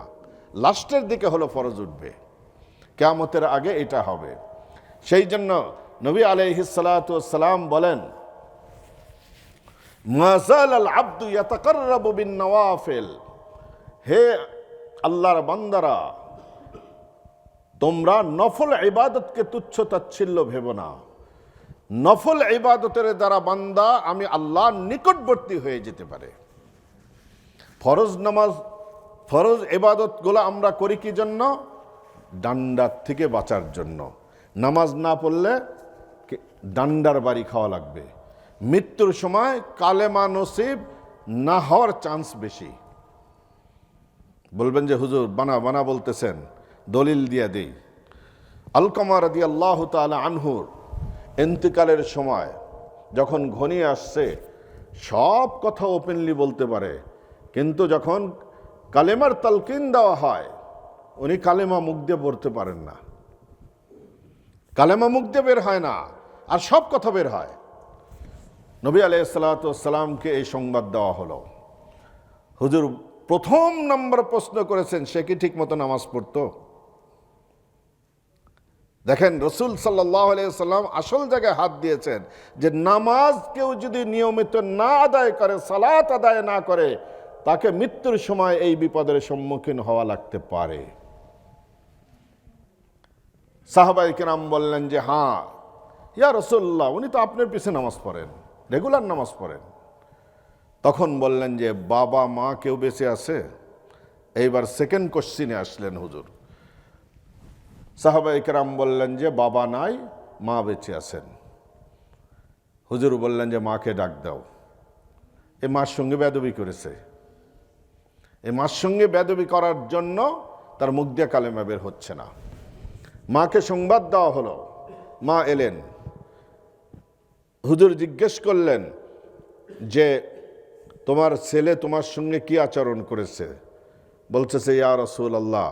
লাস্টের দিকে হলো ফরজ উঠবে। কিয়ামতের আগে এটা হবে। সেই জন্য নবী আলাইহিস সালাতু ওয়াস সালাম বলেন, মাযাল আল আবদু ইয়াতাকাররাবু বিন নওয়াফিল, হে আল্লাহর বান্দারা, তোমরা নফল ইবাদতকে তুচ্ছ তাচ্ছিল্য ভেবো না। নফল ইবাদতের দ্বারা বান্দা আমি আল্লাহর নিকটবর্তী হয়ে যেতে পারে। ফরজ নামাজ, ফরজ ইবাদতগুলো আমরা করি কি জন্য? ডান্ডার থেকে বাঁচার জন্য। নামাজ না পড়লে ডান্ডার বাড়ি খাওয়া লাগবে। মৃত্যুর সময় কালেমা নসিব না হওয়ার চান্স বেশি। বলবেন যে হুজুর বানা বানা বলতেছেন, দলিল দিয়ে দেই। আলকামা রাদিয়াল্লাহু তাআলা আনহুর ইন্তেকালের সময় যখন ঘনিয়ে আসছে, সব কথা ওপেনলি বলতে পারে, কিন্তু যখন কালেমার তালকিন দেওয়া হয়, উনি কালেমা মুখ দিয়ে পড়তে পারেন না। কালেমা মুখ দিয়ে বের হয় না, আর সব কথা বের হয়। নবী আলাইহিস সালাতু ওয়াস সালামকে এই সংবাদ দেওয়া হলো। হুজুর প্রথম নম্বর প্রশ্ন করেছেন, সে কি ঠিক মতো নামাজ পড়তো? দেখেন, রসুল সাল্লাল্লাহু আলাইহি সাল্লাম আসল জায়গায় হাত দিয়েছেন যে নামাজ কেউ যদি নিয়মিত না আদায় করে, সালাত আদায় না করে, তাকে মৃত্যুর সময় এই বিপদের সম্মুখীন হওয়া লাগতে পারে। সাহাবায়ে কেরাম বললেন যে হ্যাঁ ইয়া রাসূলুল্লাহ, উনি তো আপনার পিছনে নামাজ পড়েন, রেগুলার নামাজ পড়েন। তখন বললেন যে বাবা মা কেউ বেঁচে আছে? এইবার সেকেন্ড কোশ্চিনে আসলেন হুজুর। সাহাবায়ে কেরাম বললেন যে বাবা নাই, মা বেঁচে আছেন। হুজুর বললেন যে মাকে ডাক দাও। এ মার সঙ্গে বেয়াদবি করেছে। এই মার সঙ্গে বেয়াদবি করার জন্য তার মুখ দিয়ে কালেমা বের হচ্ছে না। মাকে সংবাদ দেওয়া হলো, মা এলেন। হুজুর জিজ্ঞেস করলেন যে তোমার ছেলে তোমার সঙ্গে কি আচরণ করেছে? বলতেছে ইয়া রাসূলুল্লাহ,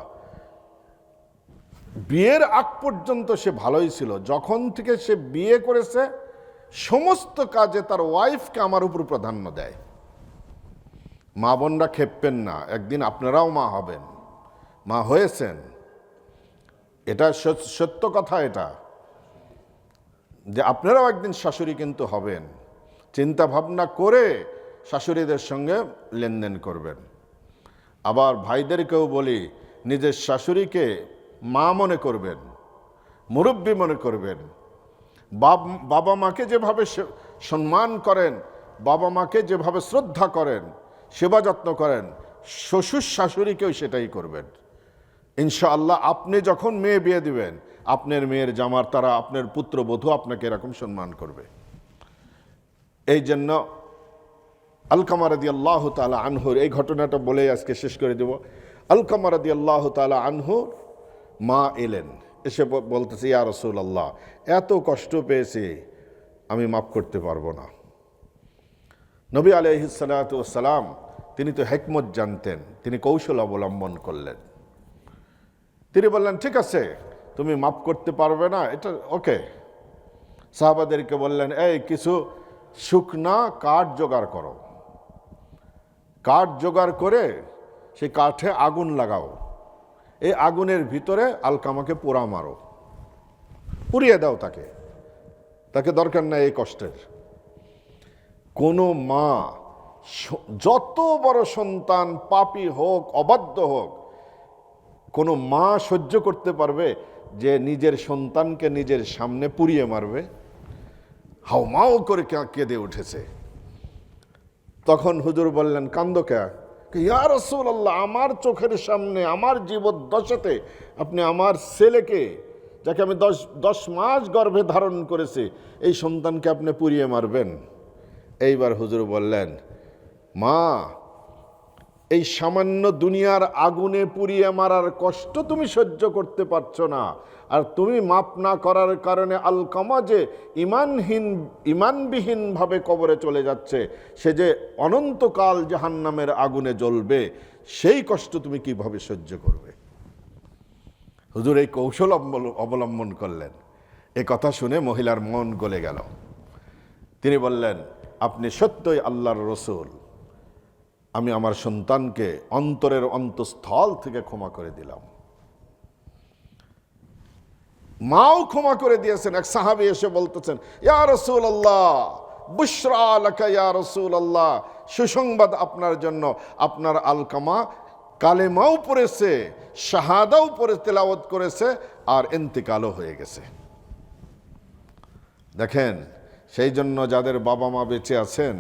বিয়ের আগ পর্যন্ত সে ভালোই ছিল, যখন থেকে সে বিয়ে করেছে সমস্ত কাজে তার ওয়াইফকে আমার উপর প্রাধান্য দেয়। মা বোনরা খেপবেন না, একদিন আপনারাও মা হবেন, মা হয়েছেন, এটা সত্য কথা। এটা যে আপনারাও একদিন শাশুড়ি কিন্তু হবেন, চিন্তা ভাবনা করে শাশুড়িদের সঙ্গে লেনদেন করবেন। আবার ভাইদেরকেও বলি, নিজের শাশুড়িকে মা মনে করবেন, মুরব্বী মনে করবেন। বাবা মাকে যেভাবে সম্মান করেন, বাবা মাকে যেভাবে শ্রদ্ধা করেন, সেবা যত্ন করেন, শ্বশুর শাশুড়িকেও সেটাই করবেন। ইনশাআল্লাহ আপনি যখন মেয়ে বিয়ে দিবেন, আপনার মেয়ের জামার তারা, আপনার পুত্রবধূ আপনাকে এরকম সম্মান করবে। এই জন্য আলকামা রাদিয়াল্লাহু তাআলা আনহুর এই ঘটনাটা বলে আজকে শেষ করে দেব। আলকামা রাদিয়াল্লাহু তাআলা আনহুর মা এলেন, এসে বলতেছে ইয়া রাসূলুল্লাহ, এত কষ্ট পেয়েছি, আমি মাফ করতে পারবো না। নবী আলাইহিস সালাতু ওয়াস সালাম তিনি তো হিকমত জানতেন, তিনি কৌশল অবলম্বন করলেন। তিনি বললেন ঠিক আছে, তুমি মাফ করতে পারবে না, এটা ওকে। সাহাবাদেরকে বললেন এই কিছু শুকনা কাঠ জোগাড় করো, কাঠ জোগাড় করে সেই কাঠে আগুন লাগাও, এই আগুনের ভিতরে আলকামাকে পোড়া মারো, পুড়িয়ে দাও তাকে, তাকে দরকার নাই এই কষ্টের। কোনো মা যত বড় সন্তান পাপী হোক, অবাধ্য হোক, কোনো মা সহ্য করতে পারবে যে নিজের সন্তানকে নিজের সামনে পুড়িয়ে মারবে? হাউমাউ করে কেঁদে উঠেছে। তখন হুজুর বললেন কান্দো কে? ইয়া রাসূলুল্লাহ, আমার চোখের সামনে আমার জীবদ্দশাতে আপনি আমার ছেলেকে, যাকে আমি 10 মাস গর্ভে ধারণ করেছি, এই সন্তানকে আপনি পুড়িয়ে মারবেন? এইবার হুজুর বললেন মা, এই সামান্য দুনিয়ার আগুনে পুড়িয়ে মারার কষ্ট তুমি সহ্য করতে পারছো না, আর তুমি মাপ না করার কারণে আলকামা যে ইমানবিহীন ভাবে কবরে চলে যাচ্ছে, সে যে অনন্তকাল জাহান্নামের আগুনে জ্বলবে, সেই কষ্ট তুমি কিভাবে সহ্য করবে? হুজুর এই কৌশল অবলম্বন করলেন। এ কথা শুনে মহিলার মন গলে গেল। তিনি বললেন, আপনি সত্যই আল্লাহর রসূল, আমি আমার সন্তানকে অন্তরের অন্তঃস্থল থেকে ক্ষমা করে দিলাম। মাও ক্ষমা করে দিয়েছেন। এক সাহাবী এসে বলতেছেন, ইয়া রাসূলুল্লাহ, বুশরা লাকা ইয়া রাসূলুল্লাহ, সুসংবাদ আপনার জন্য, আপনার আলকামা কালেমাও পড়েছে, শাহাদাও পড়ে তেলাওয়াত করেছে, আর ইন্তেকালও হয়ে গেছে। দেখেন, সেই জন্য যাদের বাবা মা বেঁচে আছেন,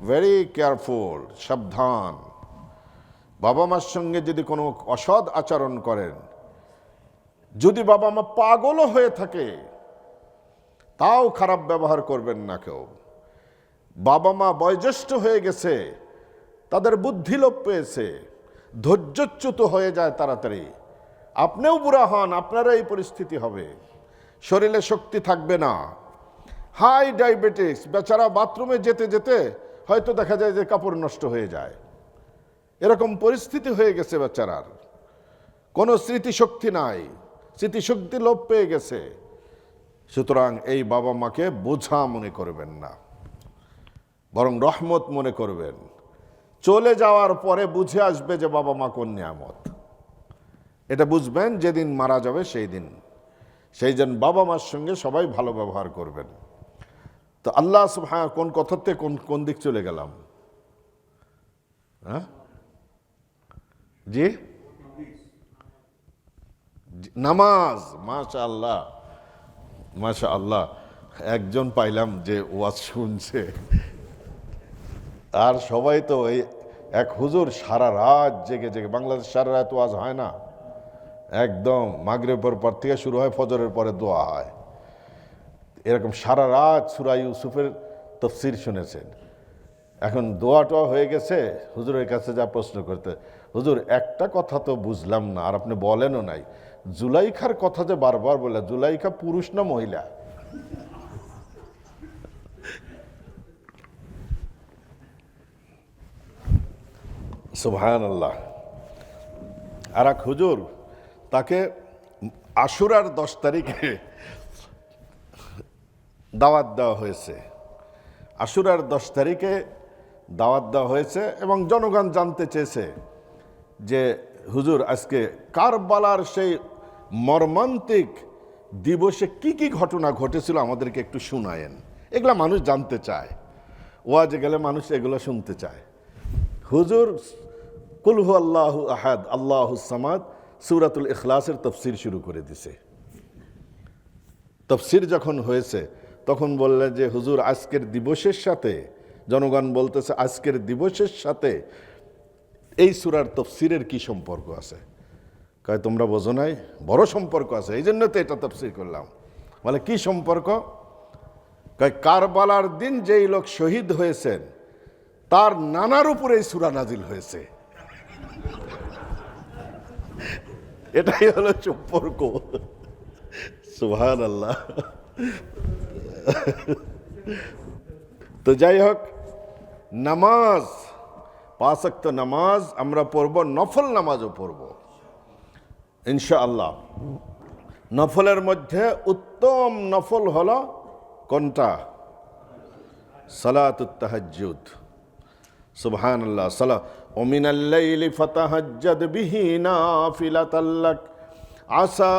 ভেরি কেয়ারফুল, সাবধান। বাবা মার সঙ্গে যদি কোনো অসৎ আচরণ করেন, যদি বাবা মা পাগলও হয়ে থাকে, তাও খারাপ ব্যবহার করবেন না কেউ। বাবা মা বয়োজ্যেষ্ঠ হয়ে গেছে, তাদের বুদ্ধি লোপ পেয়েছে, ধৈর্যচ্যুত হয়ে যায় তাড়াতাড়ি, আপনিও বুড়া হন, আপনারও এই পরিস্থিতি হবে, শরীরে শক্তি থাকবে না, হাই ডায়াবেটিস, বেচারা বাথরুমে যেতে যেতে হয়তো দেখা যায় যে কাপড় নষ্ট হয়ে যায়, এরকম পরিস্থিতি হয়ে গেছে বেচারার, কোনো স্মৃতিশক্তি নাই, স্মৃতিশক্তি লোপ পেয়ে গেছে। সুতরাং এই বাবা মাকে বোঝা মনে করবেন না, বরং রহমত মনে করবেন। চলে যাওয়ার পরে বুঝে আসবে যে বাবা মা কোন নিয়ামত, এটা বুঝবেন যেদিন মারা যাবে সেই দিন। সেই জন্য বাবা মার সঙ্গে সবাই ভালো ব্যবহার করবেন। তো আল্লাহ সুবহানাহু, কোন কথাতে কোন দিক চলে গেলাম? হ্যাঁ জি, নামাজ। মাশাআল্লাহ, মাশাআল্লাহ, একজন পাইলাম যে ওয়াজ শুনছে। আর সবাই তো এই এক হুজুর সারা রাত জেগে জেগে, বাংলাদেশ সারা রাত ওয়াজ হয় না, একদম মাগরিবের পর থেকে শুরু হয়, ফজরের পরে দোয়া হয়, এরকম সারা রাত সূরা ইউসুফের তাফসীর শুনেছেন। এখন দোয়াটা হয়ে গেছে, হুজুরের কাছে যা প্রশ্ন করতে, হুজুর একটা কথা তো বুঝলাম না, আর আপনি বলেনও নাই, জুলাইখার কথা যে বারবার বলে, জুলাইখা পুরুষ না মহিলা? সুবহানাল্লাহ। আর এক হুজুর, তাকে আশুরার 10 তারিখে দাওয়াত দেওয়া হয়েছে, আশুরার 10 তারিখে দাওয়াত দেওয়া হয়েছে, এবং জনগণ জানতে চেয়েছে যে হুজুর আজকে কারবালার সেই মর্মান্তিক দিবসে কি কি ঘটনা ঘটেছিল আমাদেরকে একটু শুনায়েন। এগুলা মানুষ জানতে চায়, ওয়াজে গেলে মানুষ এগুলো শুনতে চায়। হুজুর কুল হু আল্লাহু আহাদ আল্লাহুস সামাদ সূরাতুল ইখলাসের তাফসীর শুরু করে দিছে। তাফসীর যখন হয়েছে তখন বললেন যে হুজুর আজকের দিবসের সাথে, জনগণ বলতেছে আজকের দিবসের সাথে এই সূরার তাফসীরের কি সম্পর্ক আছে? কয় তোমরা বোঝো নাই, বড় সম্পর্ক আছে, এই জন্য তো এটা তাফসীর করলাম। বলে কি সম্পর্ক? কয় কারবালার দিন যেই লোক শহীদ হয়েছেন তার নানার উপরে এই সূরা নাজিল হয়েছে। এটাই হলো সম্পর্ক। সুবহানাল্লাহ। তো যাই হোক, নামাজ, 5 ওয়াক্ত নামাজ আমরা পড়ব, নফল নামাজও পড়ব ইনশাআল্লাহ। নফলের মধ্যে উত্তম নফল হলো কোনটা? সালাতুত তাহাজ্জুদ। সুবহানাল্লাহ। ওয়া মিনাল লাইলি ফাতাহাজ্জাদ বিহি নাফিলাতাল লাক আসা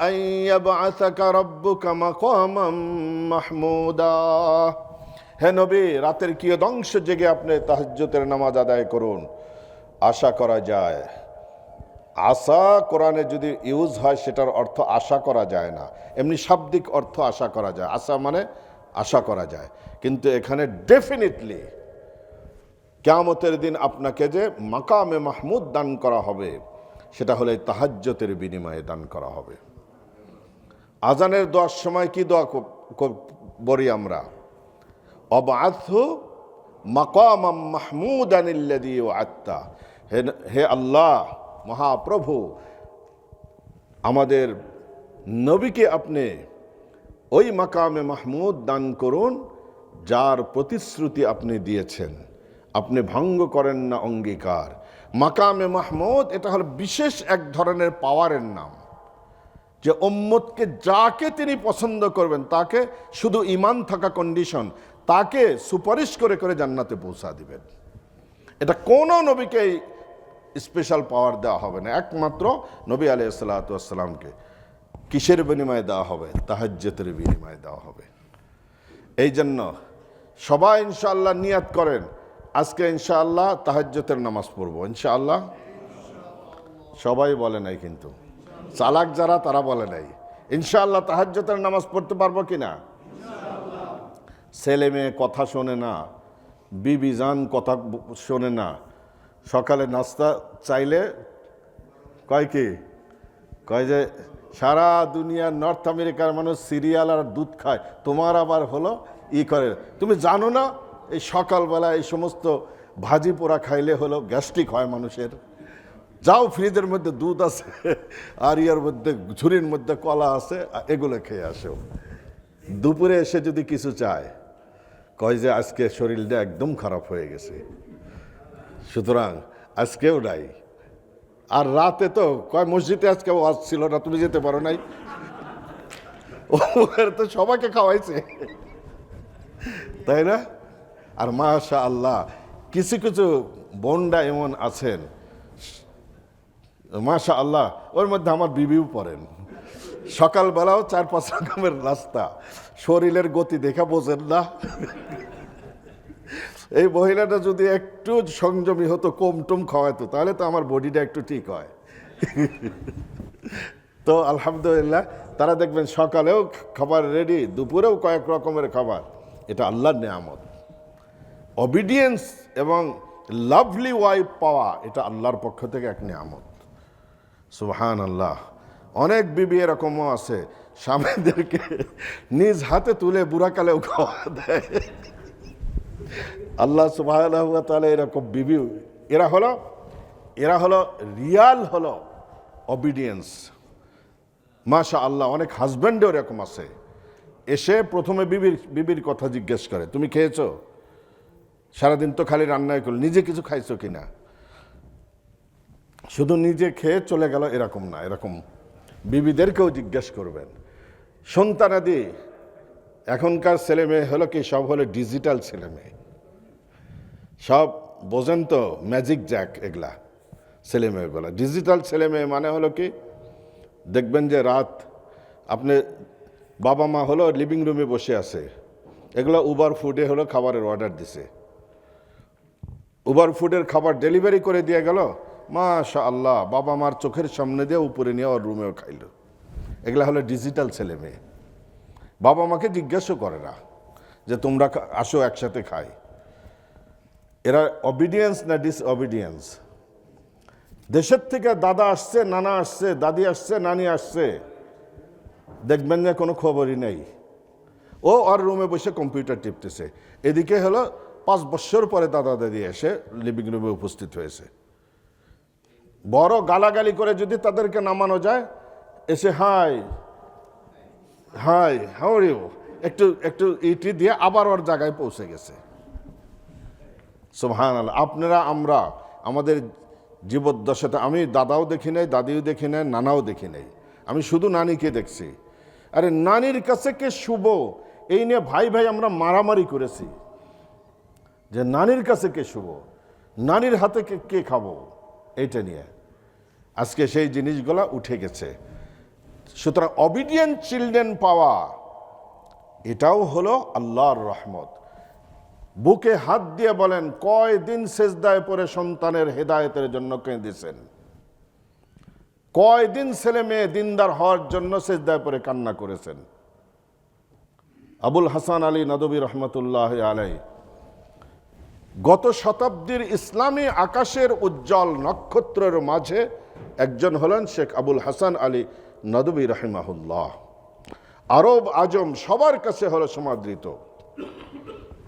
আন ইয়াবআসাকা রাব্বুকা মাকামান মাহমুদা। হে নবী, রাতের কিয়দংশ জেগে আপনি তাহাজ্জুদের নামাজ আদায় করুন। আশা করা যায়, আশা কোরআনে যদি ইউজ হয় সেটার অর্থ আশা করা যায় না, এমনি শাব্দিক অর্থ আশা করা যায়, আশা মানে আশা করা যায়, কিন্তু এখানে ডেফিনেটলি কিয়ামতের দিন আপনাকে যে মাকামে মাহমুদ দান করা হবে সেটা হলে তাহাজ্জুদের বিনিময়ে দান করা হবে। আজানের দোয়ার সময় কি দোয়া বলি আমরা? অবআথহু মাকামাম মাহমুদানিল্লাযী ওয়া'আদতা। হে আল্লাহ মহাপ্রভু, আমাদের নবীকে আপনি ওই মাকামে মাহমুদ দান করুন যার প্রতিশ্রুতি আপনি দিয়েছেন, আপনি ভঙ্গ করেন না অঙ্গীকার। মাকামে মাহমুদ এটা হলো বিশেষ এক ধরনের পাওয়ারের নাম, যে উম্মতকে যাকে তিনি পছন্দ করবেন তাকে শুধু ঈমান থাকা কন্ডিশন, তাকে সুপারিশ করে করে জান্নাতে পৌঁছা দিবেন। এটা কোনো নবীকে স্পেশাল পাওয়ার দেওয়া হবে না, একমাত্র নবী আলাইহিস সালাতু ওয়াস সালামকে। কিসের বিনিময়ে দেওয়া হবে? তাহাজ্জুদের বিনিময়ে দেওয়া হবে। এই জন্য সবাই ইনশাআল্লাহ নিয়াত করেন, আজকে ইনশাআল্লাহ তাহাজ্জুদের নামাজ পড়বো ইনশাআল্লাহ। সবাই বলে নাই, কিন্তু চালাক যারা তারা বলে নাই। ইনশাআল্লাহ তাহাজ্জুদের নামাজ পড়তে পারবো কিনা? ছেলে মেয়ে কথা শোনে না, বিবি জান কথা শোনে না, সকালে নাস্তা চাইলে কয় কি কয় যে সারা দুনিয়ার নর্থ আমেরিকার মানুষ সিরিয়াল আর দুধ খায়, তোমার আবার হলো ই করে। তুমি জানো না এই সকালবেলা এই সমস্ত ভাজি পোড়া খাইলে হলো গ্যাস্ট্রিক হয় মানুষের? যাও, ফ্রিজের মধ্যে দুধ আছে আর ইয়ার মধ্যে ঝুড়ির মধ্যে কলা আছে, এগুলো খেয়ে আসো। দুপুরে এসে যদি কিছু চায়, কয় যে আজকে শরীরটা একদম খারাপ হয়ে গেছে, সুতরাং আজকেও নাই। আর রাতে তো কয় মসজিদে আজকে ওয়াজ ছিল না, তুমি যেতে পারো নাই। ওখানে তো সবাইকে খাওয়াইছে, তাই না? আর মাশাআল্লাহ কিছু কিছু বোনরা এমন আছেন, মাশাআল্লাহ, ওর মধ্যে আমার বিবিও পড়েন। সকালবেলাও 4-5 রকমের নাস্তা, শরীরের গতি দেখা বোঝেন না। এই মহিলাটা যদি একটু সংযমী হতো, কম টম খাওয়াতো, তাহলে তো আমার বডিটা একটু ঠিক হয়। তো আলহামদুলিল্লাহ, তারা দেখবেন সকালেও খাবার রেডি, দুপুরেও কয়েক রকমের খাবার। এটা আল্লাহর নেয়ামত। অবিডিয়েন্স এবং লাভলি ওয়াইফ পাওয়া, এটা আল্লাহর পক্ষ থেকে এক নেয়ামত। সুবহানাল্লাহ। অনেক বিবি এরকমও আছে, স্বামীদেরকে নিজ হাতে তুলে বুড়াকালেও খাওয়া দেয়। আল্লাহ সুবহানাহু ওয়া তাআলা এরকম বিবি, এরা হলো রিয়াল হলো অবিডিয়েন্স। মাশাআল্লাহ, অনেক হাজব্যান্ডও এরকম আছে, এসে প্রথমে বিবির কথা জিজ্ঞেস করে, তুমি খেয়েছো? সারাদিন তো খালি রান্নাই করলো, নিজে কিছু খাইছো কিনা? শুধু নিজে খেয়ে চলে গেল এরকম না, এরকম বিবিদেরকেও জিজ্ঞেস করবেন। সন্তানাদি, এখনকার ছেলে মেয়ে হলো কি, সব হলো ডিজিটাল ছেলে মেয়ে, সব বোঝেন তো, ম্যাজিক জ্যাক এগুলা ছেলে মেয়েগুলা। ডিজিটাল ছেলে মেয়ে মানে হলো কি, দেখবেন যে রাত আপনি বাবা মা হলো লিভিং রুমে বসে আছে, এগুলো উবার ফুডে হলো খাবারের অর্ডার দিছে, উবার ফুডের খাবার ডেলিভারি করে দিয়ে গেল, মাশাআল্লাহ, বাবা মার চোখের সামনে দিয়ে উপরে নিয়ে ওর রুমেও খাইল। এগুলা হলো ডিজিটাল ছেলে মেয়ে। বাবা মাকে জিজ্ঞাসা করে না যে তোমরা আসো একসাথে খাই। এরা অবিডিয়েন্স না ডিসঅবিডিয়েন্স? দেশের থেকে দাদা আসছে, নানা আসছে, দাদি আসছে, নানি আসছে, দেখবেন যে কোনো খবরই নেই, ও আর রুমে বসে কম্পিউটার টিপতেছে। এদিকে হলো 5 বছর পরে দাদা দাদি এসে লিভিং রুমে উপস্থিত হয়েছে। বড় গালাগালি করে যদি তাদেরকে নামানো যায়, এসে hi hi how are you, একটু ইটি দিয়ে আবার ওর জায়গায় পৌঁছে গেছে। সুবহানাল্লাহ। আপনারা আমরা আমাদের জীবদ্দশাতে, আমি দাদাও দেখি নাই, দাদিও দেখি নাই, নানাও দেখি নাই, আমি শুধু নানিকে দেখছি। আরে নানির কাছে কে শুভ, এই নিয়ে ভাই ভাই আমরা মারামারি করেছি যে নানির কাছে কে শুভ, নানির হাতে কে খাবো, এইটা নিয়ে আজকে সেই জিনিসগুলা উঠে গেছে। সুতরাং অবিডিয়েন্ট চিলড্রেন পাওয়া, এটাও হলো আল্লাহর রহমত। বুকে হাত দিয়ে বলেন, কয়দিন সেজদায় পড়ে সন্তানের হেদায়েতের জন্য কেঁদেছেন? কয়দিন ছেলে মেয়ে দিনদার হওয়ার জন্য সেজদায় পড়ে কান্না করেছেন? আবুল হাসান আলী নদভী রহমতুল্লাহ আলাই, গত শতাব্দীর ইসলামী আকাশের উজ্জ্বল নক্ষত্রের মাঝে একজন হলেন শেখ আবুল হাসান আলী নদভী রাহিমাহুল্লাহ। আরব আজম সবার কাছে হলো সমাদৃত।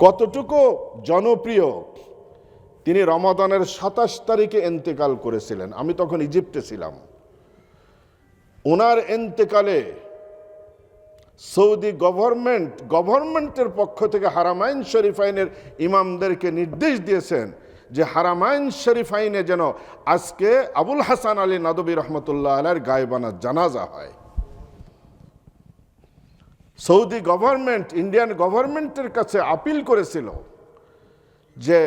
কতটুকু জনপ্রিয়, তিনি রমাদানের 27 তারিখে ইন্তেকাল করেছিলেন। আমি তখন ইজিপ্টে ছিলাম। ওনার ইন্তেকালে সৌদি গভর্নমেন্টের পক্ষ থেকে হারামাইন শরীফাইনের ইমামদেরকে নির্দেশ দিয়েছেন যে হারামাইন শরীফাইনে যেন আজকে আবুল হাসান আলী নদভী রহমতুল্লাহ আলাইহির গায়বানা জানাজা হয়। সৌদি গভর্নমেন্ট ইন্ডিয়ান গভর্নমেন্টের কাছে আপিল করেছিল যে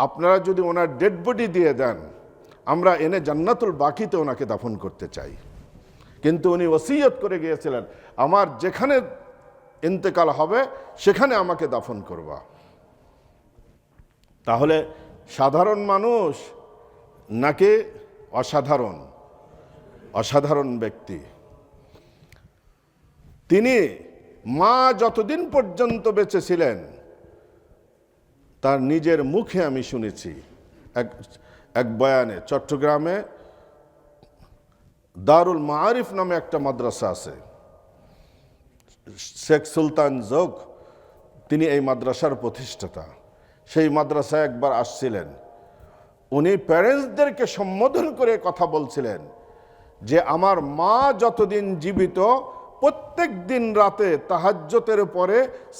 আপনারা যদি ওনার ডেড বডি দিয়ে দেন, আমরা এনে জান্নাতুল বাকিতে ওনাকে দাফন করতে চাই। কিন্তু উনি ওসিয়ত করে গিয়েছিলেন, আমার যেখানে ইন্তেকাল হবে সেখানে আমাকে দাফন করবা। তাহলে সাধারণ মানুষ নাকি অসাধারণ ব্যক্তি? তিনি মা যতদিন পর্যন্ত বেঁচে ছিলেন তার নিজের মুখে আমি শুনেছি এক বয়ানে, চট্টগ্রামে দারুল মাআরিফ নামে একটা মাদ্রাসা আছে, শেখ সুলতান যোগ তিনি এই মাদ্রাসার প্রতিষ্ঠাতা। সেই মাদ্রাসায় একবার আসছিলেন, উনি প্যারেন্টসদেরকে সম্বোধন করে কথা বলছিলেন যে আমার মা যতদিন জীবিত প্রত্যেক দিন রাতে তাহাজ্জুদের পরে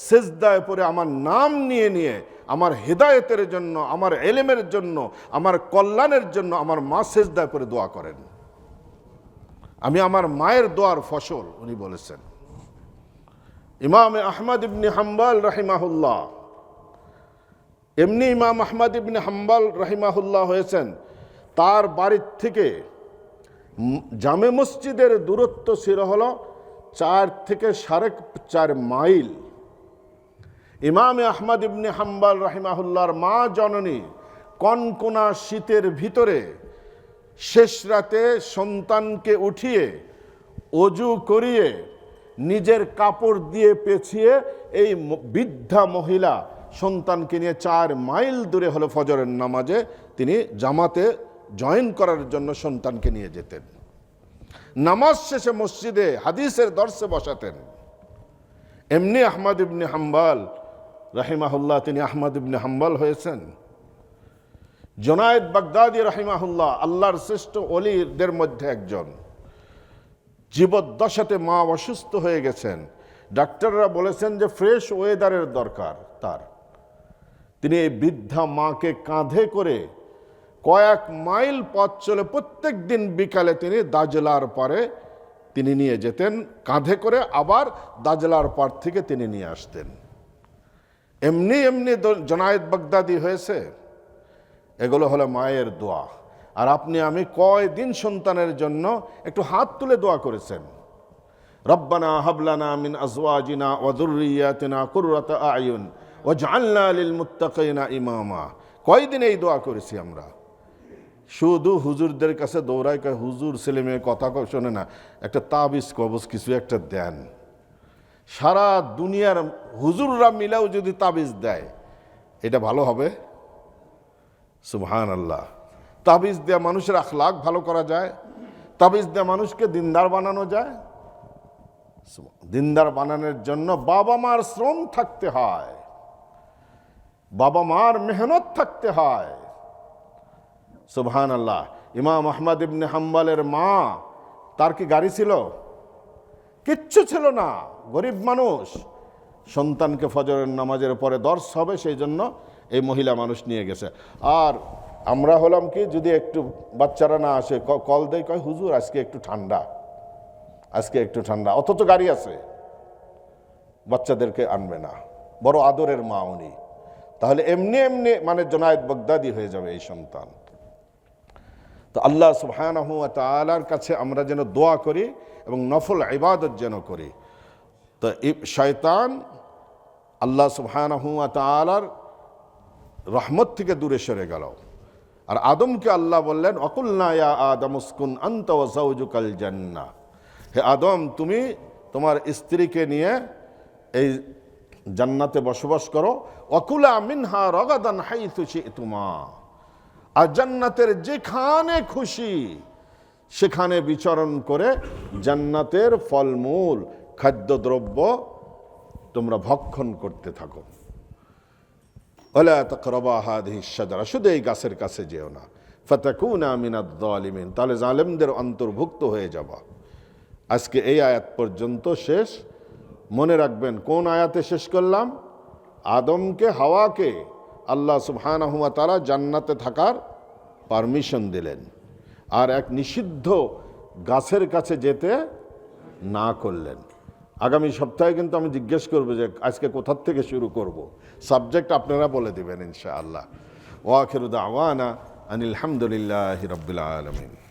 সিজদায় পড়ে আমার নাম নিয়ে নিয়ে আমার হেদায়েতের জন্য, আমার ইলমের জন্য, আমার কল্যাণের জন্য আমার মা সিজদায় পড়ে দোয়া করেন। আমি আমার মায়ের দোয়ার ফসল, উনি বলেছেন। ইমাম আহমদ ইবনে হাম্বল রাহিমাহুল্লাহ, এমনি ইমাম আহমদ ইবনে হাম্বল রাহিমাহুল্লাহ হয়েছেন, তার বাড়ির থেকে জামে মসজিদের দূরত্ব ছিল হলো 4 থেকে 4.5 মাইল। ইমাম আহমদ ইবনে হাম্বল রাহিমাহুল্লাহর মা জননী কনকনা শীতের ভিতরে শেষ রাতে সন্তানকে উঠিয়ে অজু করিয়ে নিজের কাপড় দিয়ে পেঁচিয়ে এই বৃদ্ধা মহিলা সন্তানকে নিয়ে 4 মাইল দূরে হলো ফজরের নামাজে তিনি জামাতে জয়েন করার জন্য সন্তানকে নিয়ে যেতেন। নামাজ শেষে মসজিদে হাদিসের দর্শে বসাতেন। এমনি আহমদ ইবনে হাম্বল রাহিমাহুল্লাহ তিনি আহমদ ইবনে হাম্বল হয়েছেন। জুনায়েদ বাগদাদি রাহিমাহুল্লাহ আল্লাহর শ্রেষ্ঠ ওলিদের মধ্যে একজন, জীবদ্দশাতে মা অসুস্থ হয়ে গেছেন, ডাক্তাররা বলেছেন যে ফ্রেশ ওয়েদারের দরকার তার। তিনি এই বৃদ্ধা মাকে কাঁধে করে কয়েক মাইল পথ চলে প্রত্যেক দিন বিকালে তিনি দাজলার পারে তিনি নিয়ে যেতেন কাঁধে করে, আবার দাজলার পার থেকে তিনি নিয়ে আসতেন। এমনি এমনি জুনায়েদ বাগদাদি হয়েছে, এগুলো হলো মায়ের দোয়া। আর আপনি আমি কয়দিন সন্তানের জন্য একটু হাত তুলে দোয়া করেছেন, রব্বানা হাবলানা মিন আজওয়াজিনা ওয়া যুররিয়াতিনা কুররাতা আয়ুন ওয়াজআলনা লিল মুত্তাকিনা ইমামা। কয়দিন এই দোয়া করেছি আমরা? শুধু হুজুরদের কাছে দৌড়াই, কয় হুজুর ছেলে মেয়ে কথা শোনে না, একটা তাবিজ কবজ কিছু একটা দেন। সারা দুনিয়ার হুজুররা মিলেও যদি তাবিজ দেয় এটা ভালো হবে? সুবহানাল্লাহ। তাবিজ দেয়া মানুষের আখলাক ভালো করা যায়, তাবিজ দেয়া মানুষকে দিনদার বানানো যায়। দিনদার বানানোর জন্য বাবা মার শ্রম থাকতে হয়, বাবা মার মেহনত থাকতে হয়। সুবহানাল্লাহ। ইমাম আহমদ ইবনে হাম্বলের মা, তার কি গাড়ি ছিল? কিচ্ছু ছিল না, গরিব মানুষ। সন্তানকে ফজরের নামাজের পরে দর্শ হবে সেই জন্য এই মহিলা মানুষ নিয়ে গেছে। আর আমরা হলাম কি, যদি একটু বাচ্চারা না আসে কল দেয়, কয় হুজুর আজকে একটু ঠান্ডা, আজকে একটু ঠান্ডা, অথচ গাড়ি আছে, বাচ্চাদেরকে আনবে না। বড় আদরের মা উনি। তাহলে এমনি এমনি মানে জুনায়েদ বাগদাদি হয়ে যাবে এই সন্তান। তো আল্লাহ সুবহানাহু ওয়া তাআলার কাছে আমরা যেন দোয়া করি এবং নফল ইবাদত যেন করি। তো শয়তান আল্লাহ সুবহানাহু ওয়া তাআলার রহমত থেকে দূরে সরে গেল। আর আদমকে আল্লাহ বললেন, অকুলনা ইয়া আদম উসকুন আনতা ওয়া যাওজুকাল জান্নাহ, হে আদম তুমি তোমার স্ত্রীকে নিয়ে এই জান্নাতে বসবাস করো। ওয়াকুলা মিনহা রাগাদান হাইসু শি'তুমা, আর জান্নাতের যেখানে খুশি সেখানে বিচরণ করে জান্নাতের ফলমূল খাদ্যদ্রব্য তোমরা ভক্ষণ করতে থাকো। ওয়ালা তাকরাবা হাযিহি শাজারা, শুধু এই গাছের কাছে যেও না। ফাতাকুনা মিনাজ জালিমিন, তাহলে জালেমদের অন্তর্ভুক্ত হয়ে যাবা। আজকে এই আয়াত পর্যন্ত শেষ। মনে রাখবেন কোন আয়াতে শেষ করলাম? আদমকে হাওয়াকে আল্লাহ সুবহানাহু ওয়া তাআলা জান্নাতে থাকার পারমিশন দিলেন, আর এক নিষিদ্ধ গাছের কাছে যেতে না করলেন। আগামী সপ্তাহে কিন্তু আমি জিজ্ঞেস করবো যে আজকে কোথার থেকে শুরু করব। সাবজেক্ট আপনারা বলে দেবেন ইনশাআল্লাহ। ওয়া আখিরু দাওয়ানা আনিল হামদুলিল্লাহি রাব্বিল আলামিন।